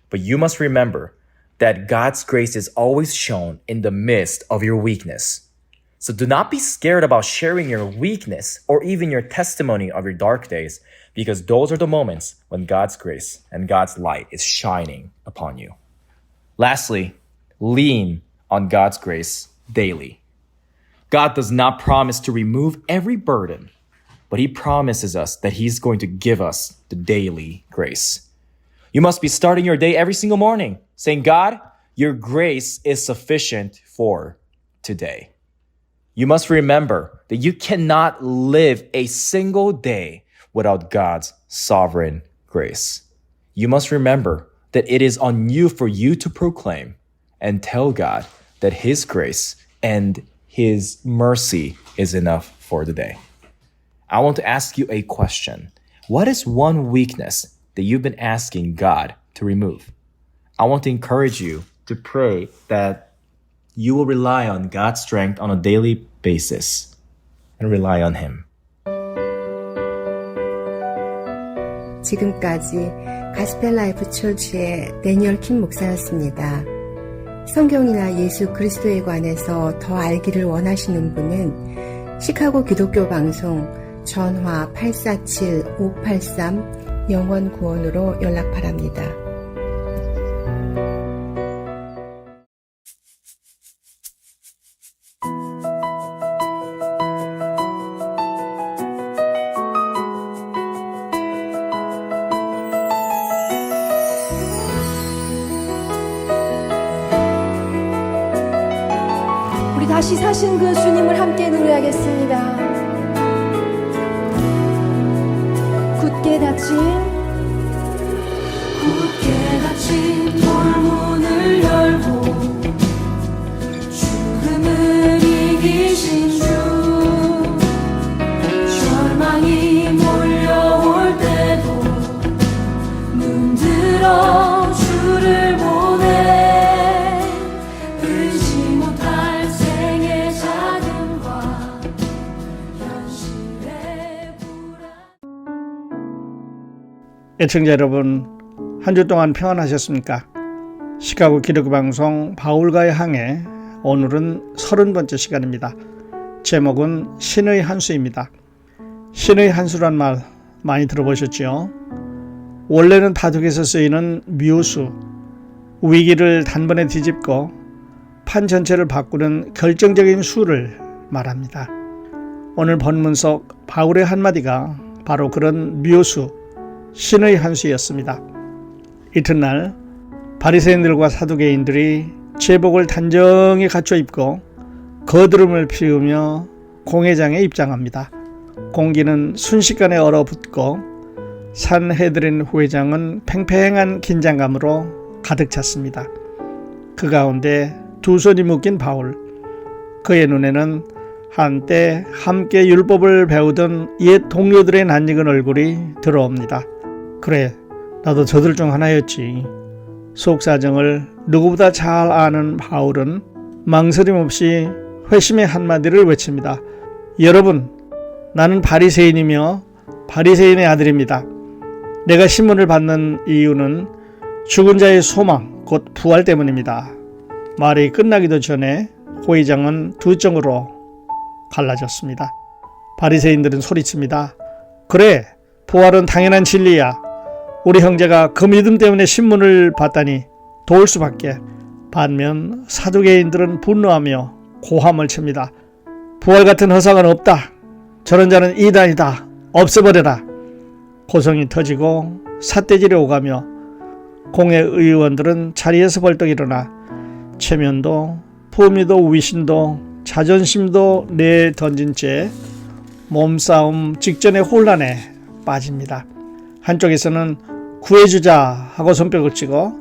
But you must remember that God's grace is always shown in the midst of your weakness. So do not be scared about sharing your weakness or even your testimony of your dark days, because those are the moments when God's grace and God's light is shining upon you. Lastly, lean on God's grace daily. God does not promise to remove every burden, but He promises us that He's going to give us the daily grace. You must be starting your day every single morning saying, God, your grace is sufficient for today. You must remember that you cannot live a single day without God's sovereign grace. You must remember that it is on you for you to proclaim and tell God that His grace and His mercy is enough for the day. I want to ask you a question. What is one weakness that you've been asking God to remove? I want to encourage you to pray that you will rely on God's strength on a daily basis and rely on Him. 지금까지 가스펠 라이프 처치의 데니얼 킴 목사였습니다. 성경이나 예수 그리스도에 관해서 더 알기를 원하시는 분은 시카고 기독교 방송 전화 847-583 영원 구원으로 연락 바랍니다. 우리 다시 사신 그 주님을 함께 노래하겠습니다. 굳게 닫힌 돌문을 열고 죽음을 이기신 주, 절망이 몰려올 때도 눈들어 주를 보내. 의지 못할 생의 자금과 현실의 불안. 애청자 여러분, 한 주 동안 평안하셨습니까? 시카고 기독교 방송 바울과의 항해, 오늘은 30번째 시간입니다. 제목은 신의 한수입니다. 신의 한수란 말 많이 들어보셨죠? 원래는 다독에서 쓰이는 묘수, 위기를 단번에 뒤집고 판 전체를 바꾸는 결정적인 수를 말합니다. 오늘 본문 속 바울의 한마디가 바로 그런 묘수, 신의 한수였습니다. 이튿날 바리새인들과 사두개인들이 제복을 단정히 갖춰 입고 거드름을 피우며 공회장에 입장합니다. 공기는 순식간에 얼어붙고 산헤드린 회장은 팽팽한 긴장감으로 가득 찼습니다. 그 가운데 두 손이 묶인 바울, 그의 눈에는 한때 함께 율법을 배우던 옛 동료들의 낯익은 얼굴이 들어옵니다. 그래, 나도 저들 중 하나였지. 속사정을 누구보다 잘 아는 바울은 망설임 없이 회심의 한마디를 외칩니다. 여러분, 나는 바리새인이며 바리새인의 아들입니다. 내가 신문을 받는 이유는 죽은 자의 소망, 곧 부활 때문입니다. 말이 끝나기도 전에 회장은 두 쪽으로 갈라졌습니다. 바리새인들은 소리칩니다. 그래, 부활은 당연한 진리야. 우리 형제가 그 믿음 때문에 신문을 받다니 도울 수밖에. 반면 사두개인들은 분노하며 고함을 칩니다. 부활 같은 허상은 없다. 저런 자는 이단이다. 없애버려라. 고성이 터지고 삿대질이 오가며 공회 의원들은 자리에서 벌떡 일어나 체면도 품위도 위신도 자존심도 내던진 채 몸싸움 직전의 혼란에 빠집니다. 한쪽에서는 구해주자 하고 손뼉을 치고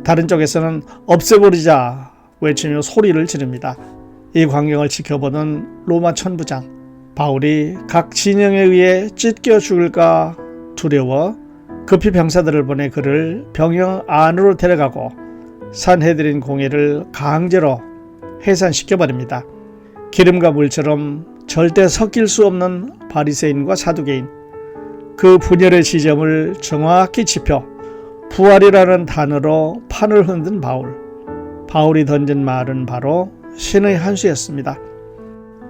다른 쪽에서는 없애버리자 외치며 소리를 지릅니다. 이 광경을 지켜보던 로마 천부장 바울이 각 진영에 의해 찢겨 죽을까 두려워 급히 병사들을 보내 그를 병영 안으로 데려가고 산헤드린 공회를 강제로 해산시켜버립니다. 기름과 물처럼 절대 섞일 수 없는 바리새인과 사두개인, 그 분열의 지점을 정확히 짚어 부활이라는 단어로 판을 흔든 바울. 바울이 던진 말은 바로 신의 한수였습니다.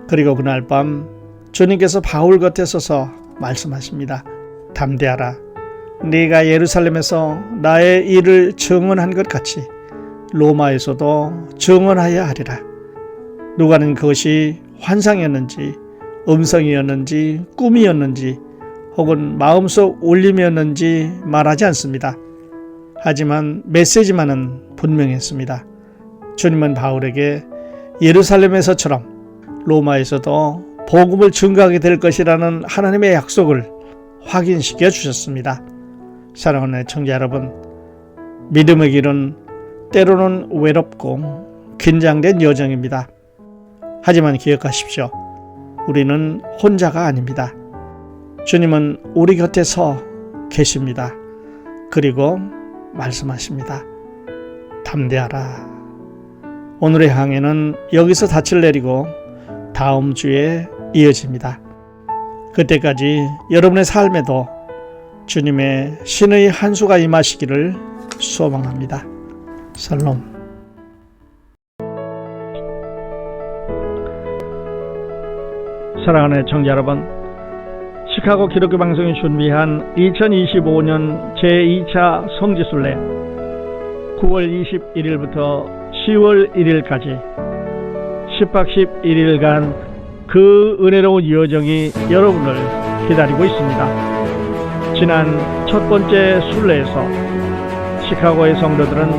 그리고 그날 밤 주님께서 바울 곁에 서서 말씀하십니다. 담대하라. 네가 예루살렘에서 나의 일을 증언한 것 같이 로마에서도 증언하여야 하리라. 누가는 그것이 환상이었는지 음성이었는지 꿈이었는지 혹은 마음속 울림이었는지 말하지 않습니다. 하지만 메시지만은 분명했습니다. 주님은 바울에게 예루살렘에서처럼 로마에서도 복음을 증거하게 될 것이라는 하나님의 약속을 확인시켜 주셨습니다. 사랑하는 애청자 여러분, 믿음의 길은 때로는 외롭고 긴장된 여정입니다. 하지만 기억하십시오. 우리는 혼자가 아닙니다. 주님은 우리 곁에 서 계십니다. 그리고 말씀하십니다. 담대하라. 오늘의 항해는 여기서 닻을 내리고 다음 주에 이어집니다. 그때까지 여러분의 삶에도 주님의 신의 한수가 임하시기를 소망합니다. 살롬. 사랑하는 청자 여러분, 시카고 기독교 방송이 준비한 2025년 제2차 성지순례 9월 21일부터 10월 1일까지 10박 11일간 그 은혜로운 여정이 여러분을 기다리고 있습니다. 지난 첫 번째 순례에서 시카고의 성도들은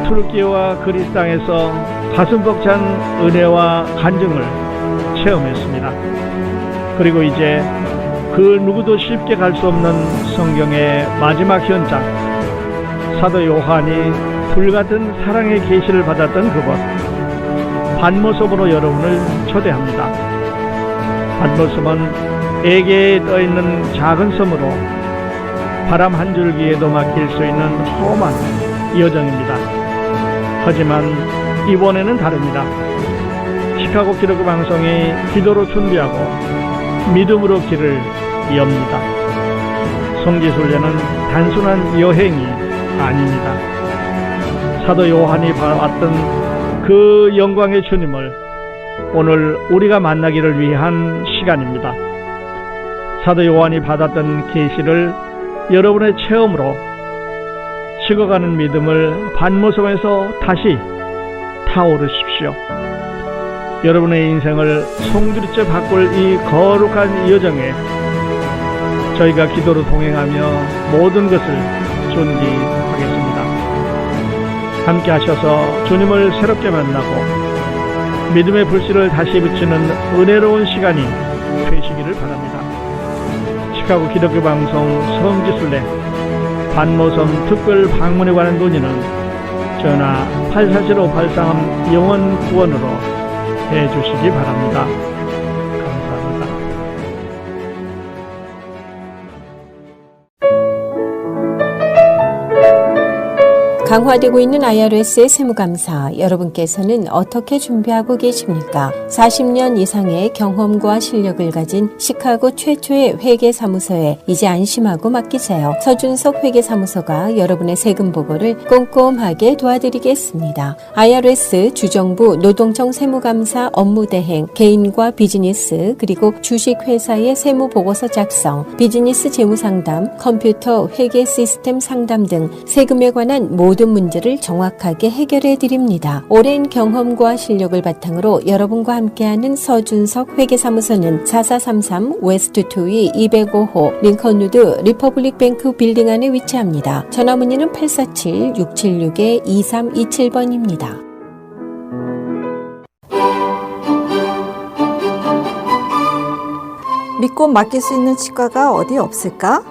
투르키예와 그리스 땅에서 가슴 벅찬 은혜와 간증을 체험했습니다. 그리고 이제 그 누구도 쉽게 갈 수 없는 성경의 마지막 현장, 사도 요한이 불같은 사랑의 계시를 받았던 그곳 반모섬으로 여러분을 초대합니다. 반모섬은 애계에 떠있는 작은 섬으로 바람 한 줄기에도 맡길 수 있는 험한 여정입니다. 하지만 이번에는 다릅니다. 시카고 기독교 방송이 기도로 준비하고 믿음으로 길을 엽니다. 성지순례는 단순한 여행이 아닙니다. 사도 요한이 봤던 그 영광의 주님을 오늘 우리가 만나기를 위한 시간입니다. 사도 요한이 받았던 계시를 여러분의 체험으로 식어가는 믿음을 반모섬에서 다시 타오르십시오. 여러분의 인생을 송두리째 바꿀 이 거룩한 여정에 저희가 기도로 동행하며 모든 것을 존귀하겠습니다. 함께 하셔서 주님을 새롭게 만나고 믿음의 불씨를 다시 붙이는 은혜로운 시간이 되시기를 바랍니다. 시카고 기독교 방송 성지순례 반모섬 특별 방문에 관한 문의는 전화 847-583 영원구원으로 해주시기 바랍니다. 감사합니다. 강화되고 있는 IRS의 세무감사, 여러분께서는 어떻게 준비하고 계십니까? 40년 이상의 경험과 실력을 가진 시카고 최초의 회계사무소에 이제 안심하고 맡기세요. 서준석 회계사무소가 여러분의 세금 보고를 꼼꼼하게 도와드리겠습니다. IRS, 주정부, 노동청 세무감사 업무 대행, 개인과 비즈니스, 그리고 주식회사의 세무보고서 작성, 비즈니스 재무상담, 컴퓨터 회계 시스템 상담 등 세금에 관한 모든 문제를 정확하게 해결해 드립니다. 오랜 경험과 실력을 바탕으로 여러분과 함께하는 서준석 회계사무소는 4433 웨스트 2위 205호 링컨우드 리퍼블릭 뱅크 빌딩 안에 위치합니다. 전화 문의는 847-676-2327번입니다. 믿고 맡길 수 있는 치과가 어디 없을까?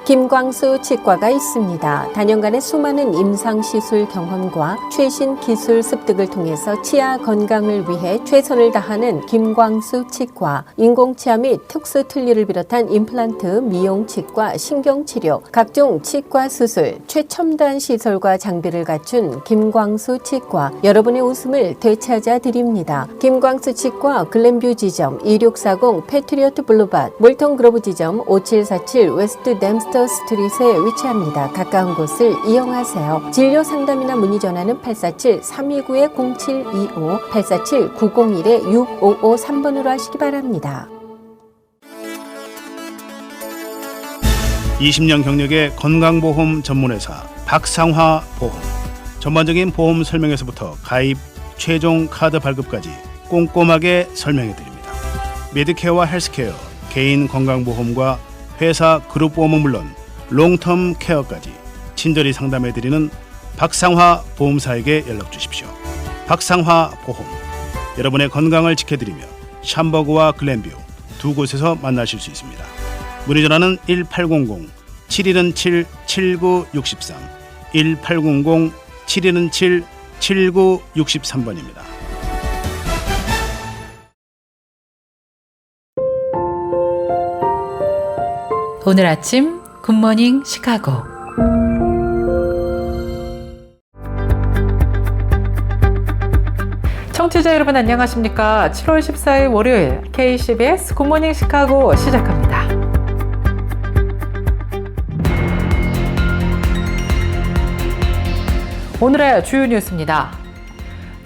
김광수 치과가 있습니다. 단연간의 수많은 임상시술 경험과 최신 기술 습득을 통해서 치아 건강을 위해 최선을 다하는 김광수 치과. 인공치아 및 특수 틀니를 비롯한 임플란트, 미용치과, 신경치료, 각종 치과 수술, 최첨단 시설과 장비를 갖춘 김광수 치과. 여러분의 웃음을 되찾아 드립니다. 김광수 치과 글렌뷰 지점 2640 패트리어트 블루밭, 몰턴 그로브 지점 5747 웨스트 댐스터 스트릿에 위치합니다. 가까운 곳을 이용하세요. 진료 상담이나 문의 전화는 847-329-0725, 847-901-6553번으로 하시기 바랍니다. 20년 경력의 건강보험 전문회사 박상화 보험. 전반적인 보험 설명에서부터 가입, 최종 카드 발급까지 꼼꼼하게 설명해드립니다. 메디케어와 헬스케어, 개인 건강보험과 회사 그룹보험은 물론 롱텀 케어까지 친절히 상담해드리는 박상화 보험사에게 연락주십시오. 박상화 보험, 여러분의 건강을 지켜드리며 샴버그와 글렌뷰 두 곳에서 만나실 수 있습니다. 문의 전화는 1800-7117-7963, 1800-7117-7963번입니다. 오늘 아침 굿모닝 시카고. 청취자 여러분 안녕하십니까? 7월 14일 월요일 KCBS 굿모닝 시카고 시작합니다. 오늘의 주요 뉴스입니다.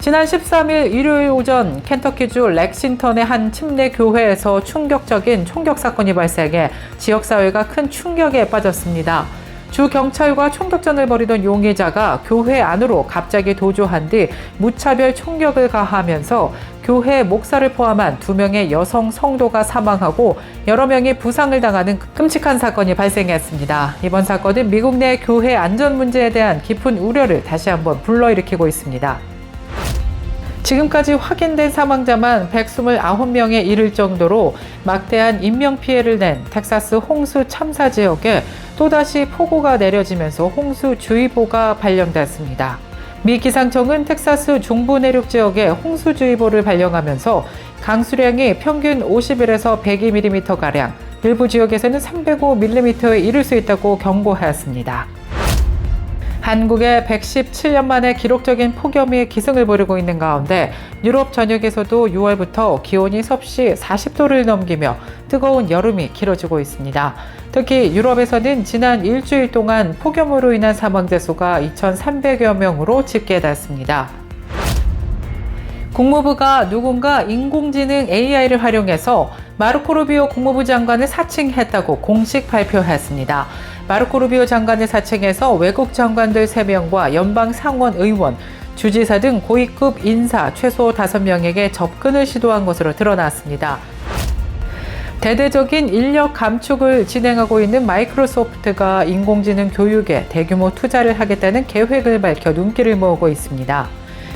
지난 13일 일요일 오전 켄터키주 렉싱턴의 한 침례 교회에서 충격적인 총격 사건이 발생해 지역사회가 큰 충격에 빠졌습니다. 주 경찰과 총격전을 벌이던 용의자가 교회 안으로 갑자기 도주한 뒤 무차별 총격을 가하면서 교회 목사를 포함한 2명의 여성 성도가 사망하고 여러 명이 부상을 당하는 끔찍한 사건이 발생했습니다. 이번 사건은 미국 내 교회 안전 문제에 대한 깊은 우려를 다시 한번 불러일으키고 있습니다. 지금까지 확인된 사망자만 129명에 이를 정도로 막대한 인명피해를 낸 텍사스 홍수 참사 지역에 또다시 폭우가 내려지면서 홍수주의보가 발령됐습니다. 미 기상청은 텍사스 중부 내륙 지역에 홍수주의보를 발령하면서 강수량이 평균 51에서 102mm가량, 일부 지역에서는 305mm에 이를 수 있다고 경고하였습니다. 한국에 117년 만에 기록적인 폭염이 기승을 부리고 있는 가운데 유럽 전역에서도 6월부터 기온이 섭씨 40도를 넘기며 뜨거운 여름이 길어지고 있습니다. 특히 유럽에서는 지난 일주일 동안 폭염으로 인한 사망자 수가 2,300여 명으로 집계됐습니다. 국무부가 누군가 인공지능 AI를 활용해서 마르코 루비오 국무부 장관을 사칭했다고 공식 발표했습니다. 마르코 루비오 장관을 사칭해서 외국 장관들 3명과 연방 상원 의원, 주지사 등 고위급 인사 최소 5명에게 접근을 시도한 것으로 드러났습니다. 대대적인 인력 감축을 진행하고 있는 마이크로소프트가 인공지능 교육에 대규모 투자를 하겠다는 계획을 밝혀 눈길을 모으고 있습니다.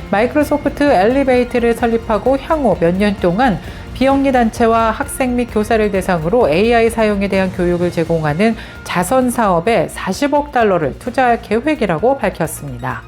마이크로소프트 엘리베이트를 설립하고 향후 몇 년 동안 비영리 단체와 학생 및 교사를 대상으로 AI 사용에 대한 교육을 제공하는 자선 사업에 40억 달러를 투자할 계획이라고 밝혔습니다.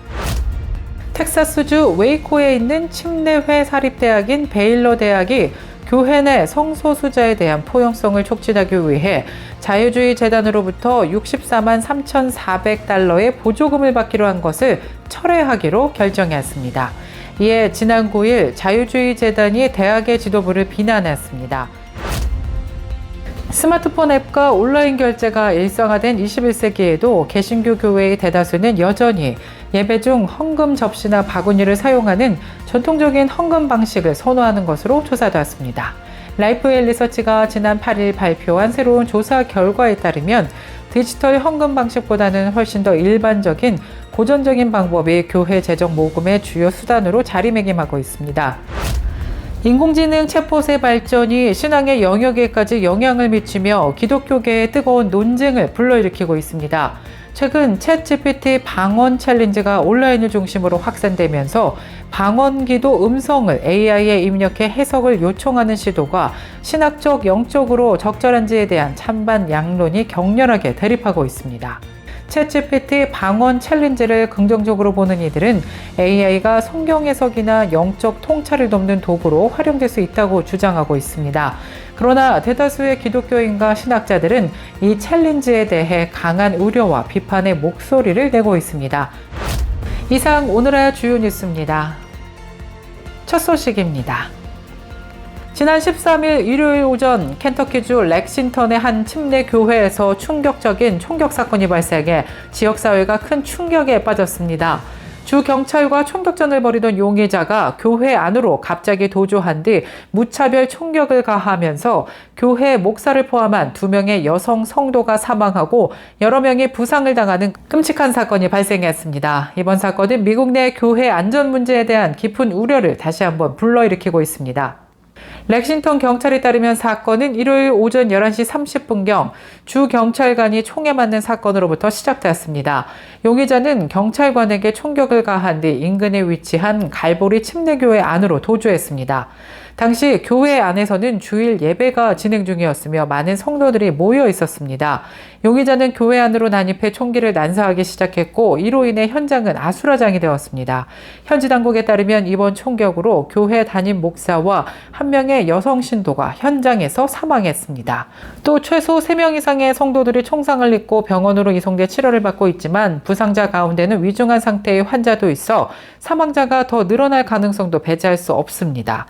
텍사스주 웨이코에 있는 침례회 사립대학인 베일러 대학이 교회 내 성소수자에 대한 포용성을 촉진하기 위해 자유주의 재단으로부터 64만 3,400달러의 보조금을 받기로 한 것을 철회하기로 결정했습니다. 이에 지난 9일 자유주의 재단이 대학의 지도부를 비난했습니다. 스마트폰 앱과 온라인 결제가 일상화된 21세기에도 개신교 교회의 대다수는 여전히 예배 중 헌금 접시나 바구니를 사용하는 전통적인 헌금 방식을 선호하는 것으로 조사되었습니다. 라이프웰 리서치가 지난 8일 발표한 새로운 조사 결과에 따르면 디지털 헌금 방식보다는 훨씬 더 일반적인 고전적인 방법이 교회 재정 모금의 주요 수단으로 자리매김하고 있습니다. 인공지능 챗봇의 발전이 신앙의 영역에까지 영향을 미치며 기독교계의 뜨거운 논쟁을 불러일으키고 있습니다. 최근 챗GPT 방언 챌린지가 온라인을 중심으로 확산되면서 방언기도 음성을 AI에 입력해 해석을 요청하는 시도가 신학적, 영적으로 적절한지에 대한 찬반 양론이 격렬하게 대립하고 있습니다. 챗GPT 방언 챌린지를 긍정적으로 보는 이들은 AI가 성경 해석이나 영적 통찰을 돕는 도구로 활용될 수 있다고 주장하고 있습니다. 그러나 대다수의 기독교인과 신학자들은 이 챌린지에 대해 강한 우려와 비판의 목소리를 내고 있습니다. 이상 오늘의 주요 뉴스입니다. 첫 소식입니다. 지난 13일 일요일 오전 켄터키주 렉싱턴의 한 침례 교회에서 충격적인 총격 사건이 발생해 지역사회가 큰 충격에 빠졌습니다. 주 경찰과 총격전을 벌이던 용의자가 교회 안으로 갑자기 도주한 뒤 무차별 총격을 가하면서 교회 목사를 포함한 2명의 여성 성도가 사망하고 여러 명이 부상을 당하는 끔찍한 사건이 발생했습니다. 이번 사건은 미국 내 교회 안전 문제에 대한 깊은 우려를 다시 한번 불러일으키고 있습니다. 렉싱턴 경찰에 따르면 사건은 일요일 오전 11시 30분경 주 경찰관이 총에 맞는 사건으로부터 시작되었습니다. 용의자는 경찰관에게 총격을 가한 뒤 인근에 위치한 갈보리 침례교회 안으로 도주했습니다. 당시 교회 안에서는 주일 예배가 진행 중이었으며 많은 성도들이 모여 있었습니다. 용의자는 교회 안으로 난입해 총기를 난사하기 시작했고 이로 인해 현장은 아수라장이 되었습니다. 현지 당국에 따르면 이번 총격으로 교회 담임 목사와 한 명의 3명의 여성 신도가 현장에서 사망했습니다. 또 최소 3명 이상의 성도들이 총상을 입고 병원으로 이송돼 치료를 받고 있지만 부상자 가운데는 위중한 상태의 환자도 있어 사망자가 더 늘어날 가능성도 배제할 수 없습니다.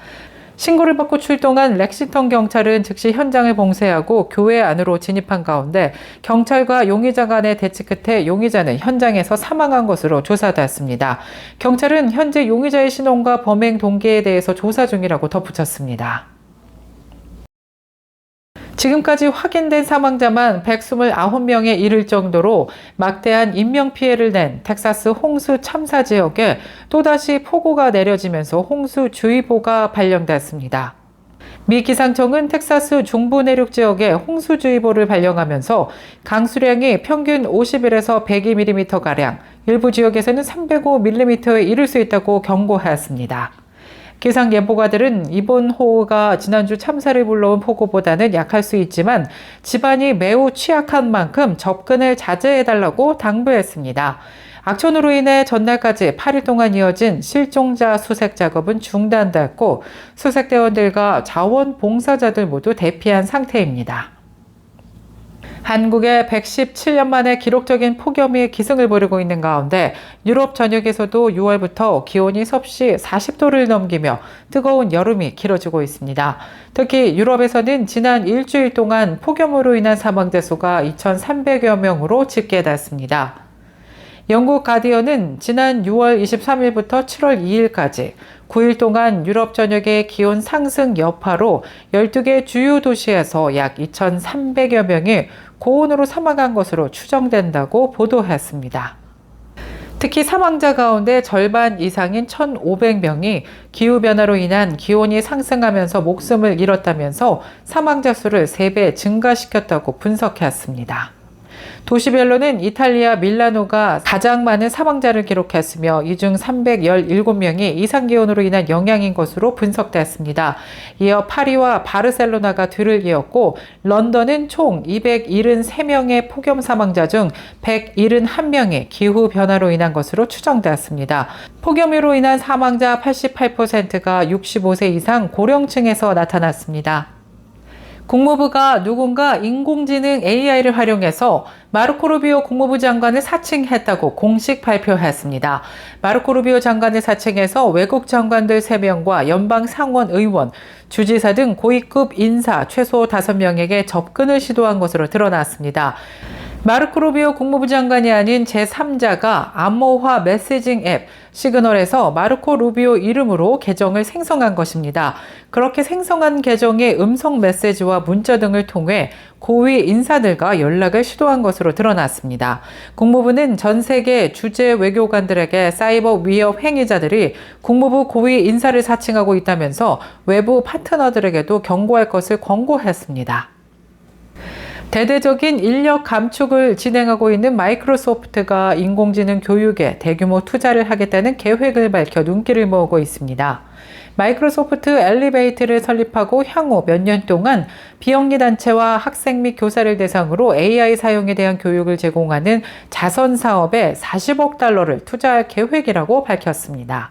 신고를 받고 출동한 렉시턴 경찰은 즉시 현장을 봉쇄하고 교회 안으로 진입한 가운데 경찰과 용의자 간의 대치 끝에 용의자는 현장에서 사망한 것으로 조사됐습니다. 경찰은 현재 용의자의 신원과 범행 동기에 대해서 조사 중이라고 덧붙였습니다. 지금까지 확인된 사망자만 129명에 이를 정도로 막대한 인명피해를 낸 텍사스 홍수 참사 지역에 또다시 폭우가 내려지면서 홍수주의보가 발령됐습니다. 미 기상청은 텍사스 중부 내륙 지역에 홍수주의보를 발령하면서 강수량이 평균 51에서 102mm가량, 일부 지역에서는 305mm에 이를 수 있다고 경고하였습니다. 기상예보가들은 이번 호우가 지난주 참사를 불러온 폭우보다는 약할 수 있지만 지반이 매우 취약한 만큼 접근을 자제해달라고 당부했습니다. 악천후로 인해 전날까지 8일 동안 이어진 실종자 수색 작업은 중단됐고 수색대원들과 자원봉사자들 모두 대피한 상태입니다. 한국에 117년 만에 기록적인 폭염이 기승을 부리고 있는 가운데 유럽 전역에서도 6월부터 기온이 섭씨 40도를 넘기며 뜨거운 여름이 길어지고 있습니다. 특히 유럽에서는 지난 일주일 동안 폭염으로 인한 사망자 수가 2,300여 명으로 집계됐습니다. 영국 가디언은 지난 6월 23일부터 7월 2일까지 9일 동안 유럽 전역의 기온 상승 여파로 12개 주요 도시에서 약 2,300여 명이 고온으로 사망한 것으로 추정된다고 보도했습니다. 특히 사망자 가운데 절반 이상인 1,500명이 기후변화로 인한 기온이 상승하면서 목숨을 잃었다면서 사망자 수를 3배 증가시켰다고 분석했습니다. 도시별로는 이탈리아 밀라노가 가장 많은 사망자를 기록했으며 이 중 317명이 이상기온으로 인한 영향인 것으로 분석됐습니다. 이어 파리와 바르셀로나가 뒤를 이었고 런던은 총 273명의 폭염 사망자 중 171명이 기후변화로 인한 것으로 추정되었습니다. 폭염으로 인한 사망자 88%가 65세 이상 고령층에서 나타났습니다. 국무부가 누군가 인공지능 AI를 활용해서 마르코 루비오 국무부 장관을 사칭했다고 공식 발표했습니다. 마르코 루비오 장관을 사칭해서 외국 장관들 3명과 연방 상원 의원, 주지사 등 고위급 인사 최소 5명에게 접근을 시도한 것으로 드러났습니다. 마르코 루비오 국무부 장관이 아닌 제3자가 암호화 메시징 앱 시그널에서 마르코 루비오 이름으로 계정을 생성한 것입니다. 그렇게 생성한 계정의 음성 메시지와 문자 등을 통해 고위 인사들과 연락을 시도한 것으로 드러났습니다. 국무부는 전 세계 주재 외교관들에게 사이버 위협 행위자들이 국무부 고위 인사를 사칭하고 있다면서 외부 파트너들에게도 경고할 것을 권고했습니다. 대대적인 인력 감축을 진행하고 있는 마이크로소프트가 인공지능 교육에 대규모 투자를 하겠다는 계획을 밝혀 눈길을 모으고 있습니다. 마이크로소프트 엘리베이트를 설립하고 향후 몇 년 동안 비영리 단체와 학생 및 교사를 대상으로 AI 사용에 대한 교육을 제공하는 자선 사업에 40억 달러를 투자할 계획이라고 밝혔습니다.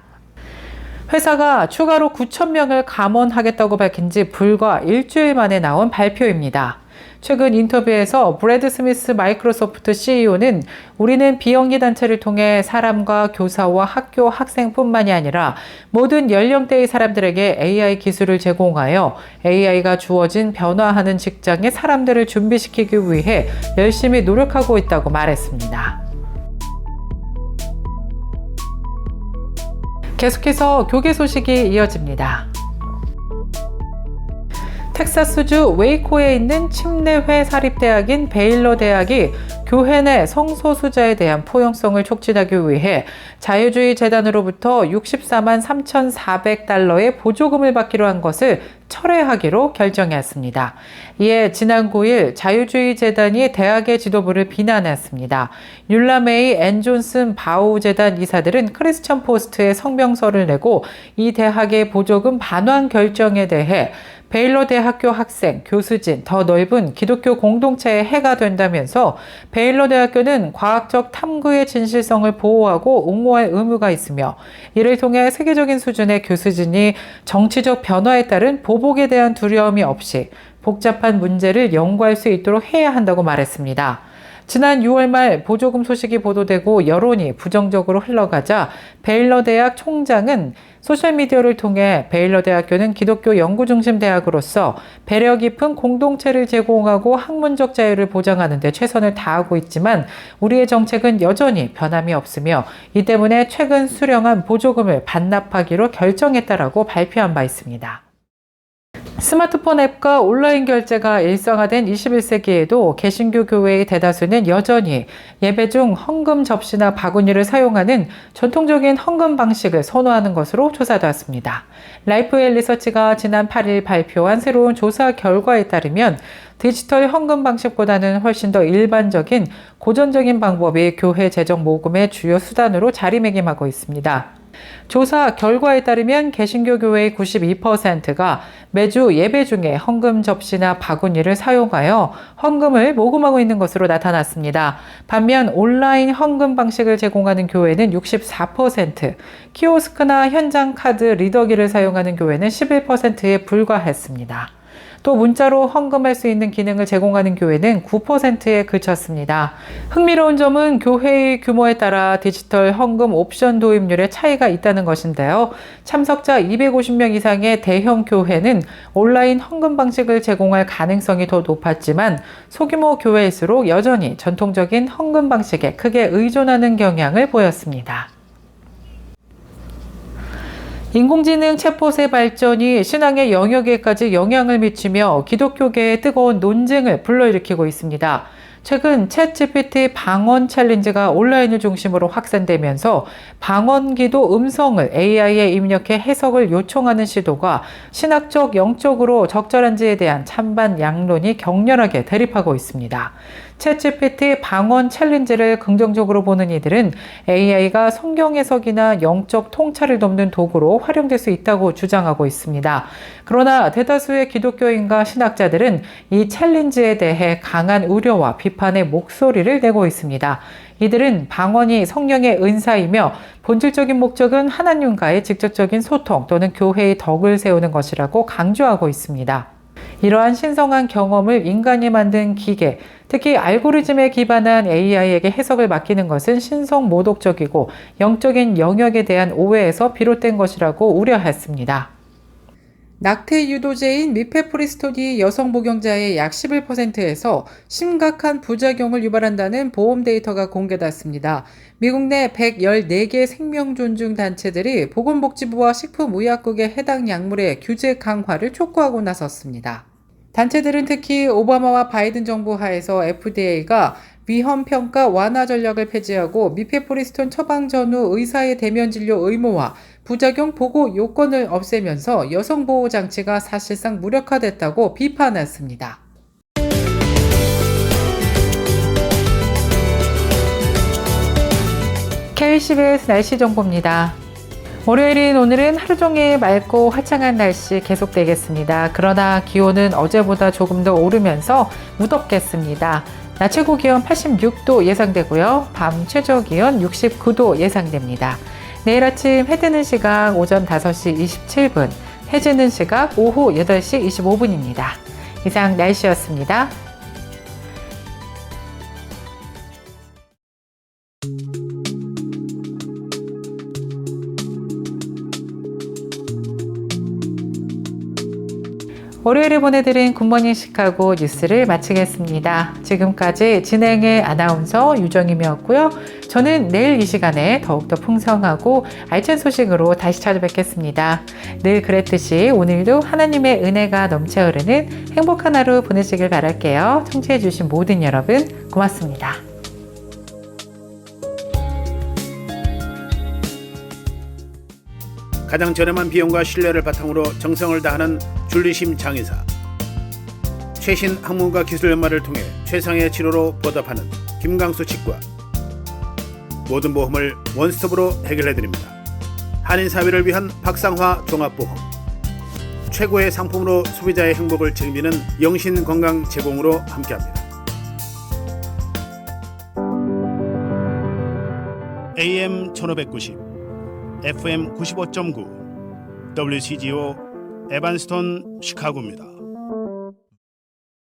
회사가 추가로 9,000명을 감원하겠다고 밝힌 지 불과 일주일 만에 나온 발표입니다. 최근 인터뷰에서 브래드 스미스 마이크로소프트 CEO는 우리는 비영리 단체를 통해 사람과 교사와 학교 학생뿐만이 아니라 모든 연령대의 사람들에게 AI 기술을 제공하여 AI가 주어진 변화하는 직장에 사람들을 준비시키기 위해 열심히 노력하고 있다고 말했습니다. 계속해서 교계 소식이 이어집니다. 텍사스주 웨이코에 있는 침례회 사립대학인 베일러 대학이 교회 내 성소수자에 대한 포용성을 촉진하기 위해 자유주의 재단으로부터 64만 3,400달러의 보조금을 받기로 한 것을 철회하기로 결정했습니다. 이에 지난 9일 자유주의 재단이 대학의 지도부를 비난했습니다. 율라 메이 앤 존슨 바우 재단 이사들은 크리스천 포스트에 성명서를 내고 이 대학의 보조금 반환 결정에 대해 베일러 대학교 학생, 교수진, 더 넓은 기독교 공동체의 해가 된다면서 베일러 대학교는 과학적 탐구의 진실성을 보호하고 옹호할 의무가 있으며 이를 통해 세계적인 수준의 교수진이 정치적 변화에 따른 보복에 대한 두려움이 없이 복잡한 문제를 연구할 수 있도록 해야 한다고 말했습니다. 지난 6월 말 보조금 소식이 보도되고 여론이 부정적으로 흘러가자 베일러 대학 총장은 소셜미디어를 통해 베일러 대학교는 기독교 연구 중심 대학으로서 배려 깊은 공동체를 제공하고 학문적 자유를 보장하는 데 최선을 다하고 있지만 우리의 정책은 여전히 변함이 없으며 이 때문에 최근 수령한 보조금을 반납하기로 결정했다라고 발표한 바 있습니다. 스마트폰 앱과 온라인 결제가 일상화된 21세기에도 개신교 교회의 대다수는 여전히 예배 중 헌금 접시나 바구니를 사용하는 전통적인 헌금 방식을 선호하는 것으로 조사되었습니다. 라이프웰 리서치가 지난 8일 발표한 새로운 조사 결과에 따르면 디지털 헌금 방식보다는 훨씬 더 일반적인 고전적인 방법이 교회 재정 모금의 주요 수단으로 자리매김하고 있습니다. 조사 결과에 따르면 개신교 교회의 92%가 매주 예배 중에 헌금 접시나 바구니를 사용하여 헌금을 모금하고 있는 것으로 나타났습니다. 반면 온라인 헌금 방식을 제공하는 교회는 64%, 키오스크나 현장 카드 리더기를 사용하는 교회는 11%에 불과했습니다. 또 문자로 헌금할 수 있는 기능을 제공하는 교회는 9%에 그쳤습니다. 흥미로운 점은 교회의 규모에 따라 디지털 헌금 옵션 도입률에 차이가 있다는 것인데요. 참석자 250명 이상의 대형 교회는 온라인 헌금 방식을 제공할 가능성이 더 높았지만 소규모 교회일수록 여전히 전통적인 헌금 방식에 크게 의존하는 경향을 보였습니다. 인공지능 챗봇의 발전이 신앙의 영역에까지 영향을 미치며 기독교계의 뜨거운 논쟁을 불러일으키고 있습니다. 최근 챗GPT 방언 챌린지가 온라인을 중심으로 확산되면서 방언기도 음성을 AI에 입력해 해석을 요청하는 시도가 신학적, 영적으로 적절한지에 대한 찬반 양론이 격렬하게 대립하고 있습니다. 챗GPT 방언 챌린지를 긍정적으로 보는 이들은 AI가 성경 해석이나 영적 통찰을 돕는 도구로 활용될 수 있다고 주장하고 있습니다. 그러나 대다수의 기독교인과 신학자들은 이 챌린지에 대해 강한 우려와 비판의 목소리를 내고 있습니다. 이들은 방언이 성령의 은사이며 본질적인 목적은 하나님과의 직접적인 소통 또는 교회의 덕을 세우는 것이라고 강조하고 있습니다. 이러한 신성한 경험을 인간이 만든 기계, 특히 알고리즘에 기반한 AI에게 해석을 맡기는 것은 신성모독적이고 영적인 영역에 대한 오해에서 비롯된 것이라고 우려했습니다. 낙태 유도제인 미페프리스토디 여성 복용자의 약 11%에서 심각한 부작용을 유발한다는 보험 데이터가 공개됐습니다. 미국 내 114개 생명 존중 단체들이 보건복지부와 식품의약국의 해당 약물의 규제 강화를 촉구하고 나섰습니다. 단체들은 특히 오바마와 바이든 정부 하에서 FDA가 위험평가 완화 전략을 폐지하고 미페프리스톤 처방 전후 의사의 대면 진료 의무화, 부작용 보고 요건을 없애면서 여성보호장치가 사실상 무력화됐다고 비판했습니다. KCBS 날씨 정보입니다. 월요일인 오늘은 하루 종일 맑고 화창한 날씨 계속되겠습니다. 그러나 기온은 어제보다 조금 더 오르면서 무덥겠습니다. 낮 최고 기온 86도 예상되고요. 밤 최저 기온 69도 예상됩니다. 내일 아침 해 뜨는 시각 오전 5시 27분, 해 지는 시각 오후 8시 25분입니다. 이상 날씨였습니다. 월요일에 보내드린 굿모닝 시카고 뉴스를 마치겠습니다. 지금까지 진행의 아나운서 유정임이었고요. 저는 내일 이 시간에 더욱더 풍성하고 알찬 소식으로 다시 찾아뵙겠습니다. 늘 그랬듯이 오늘도 하나님의 은혜가 넘쳐 흐르는 행복한 하루 보내시길 바랄게요. 청취해주신 모든 여러분 고맙습니다. 가장 저렴한 비용과 신뢰를 바탕으로 정성을 다하는 줄리심 장의사, 최신 학문과 기술 연마를 통해 최상의 치료로 보답하는 김강수 치과, 모든 보험을 원스톱으로 해결해드립니다. 한인사회를 위한 박상화 종합보험, 최고의 상품으로 소비자의 행복을 책임지는 영신건강 제공으로 함께합니다. AM 1590, FM 95.9, WCGO 에반스톤 시카고입니다.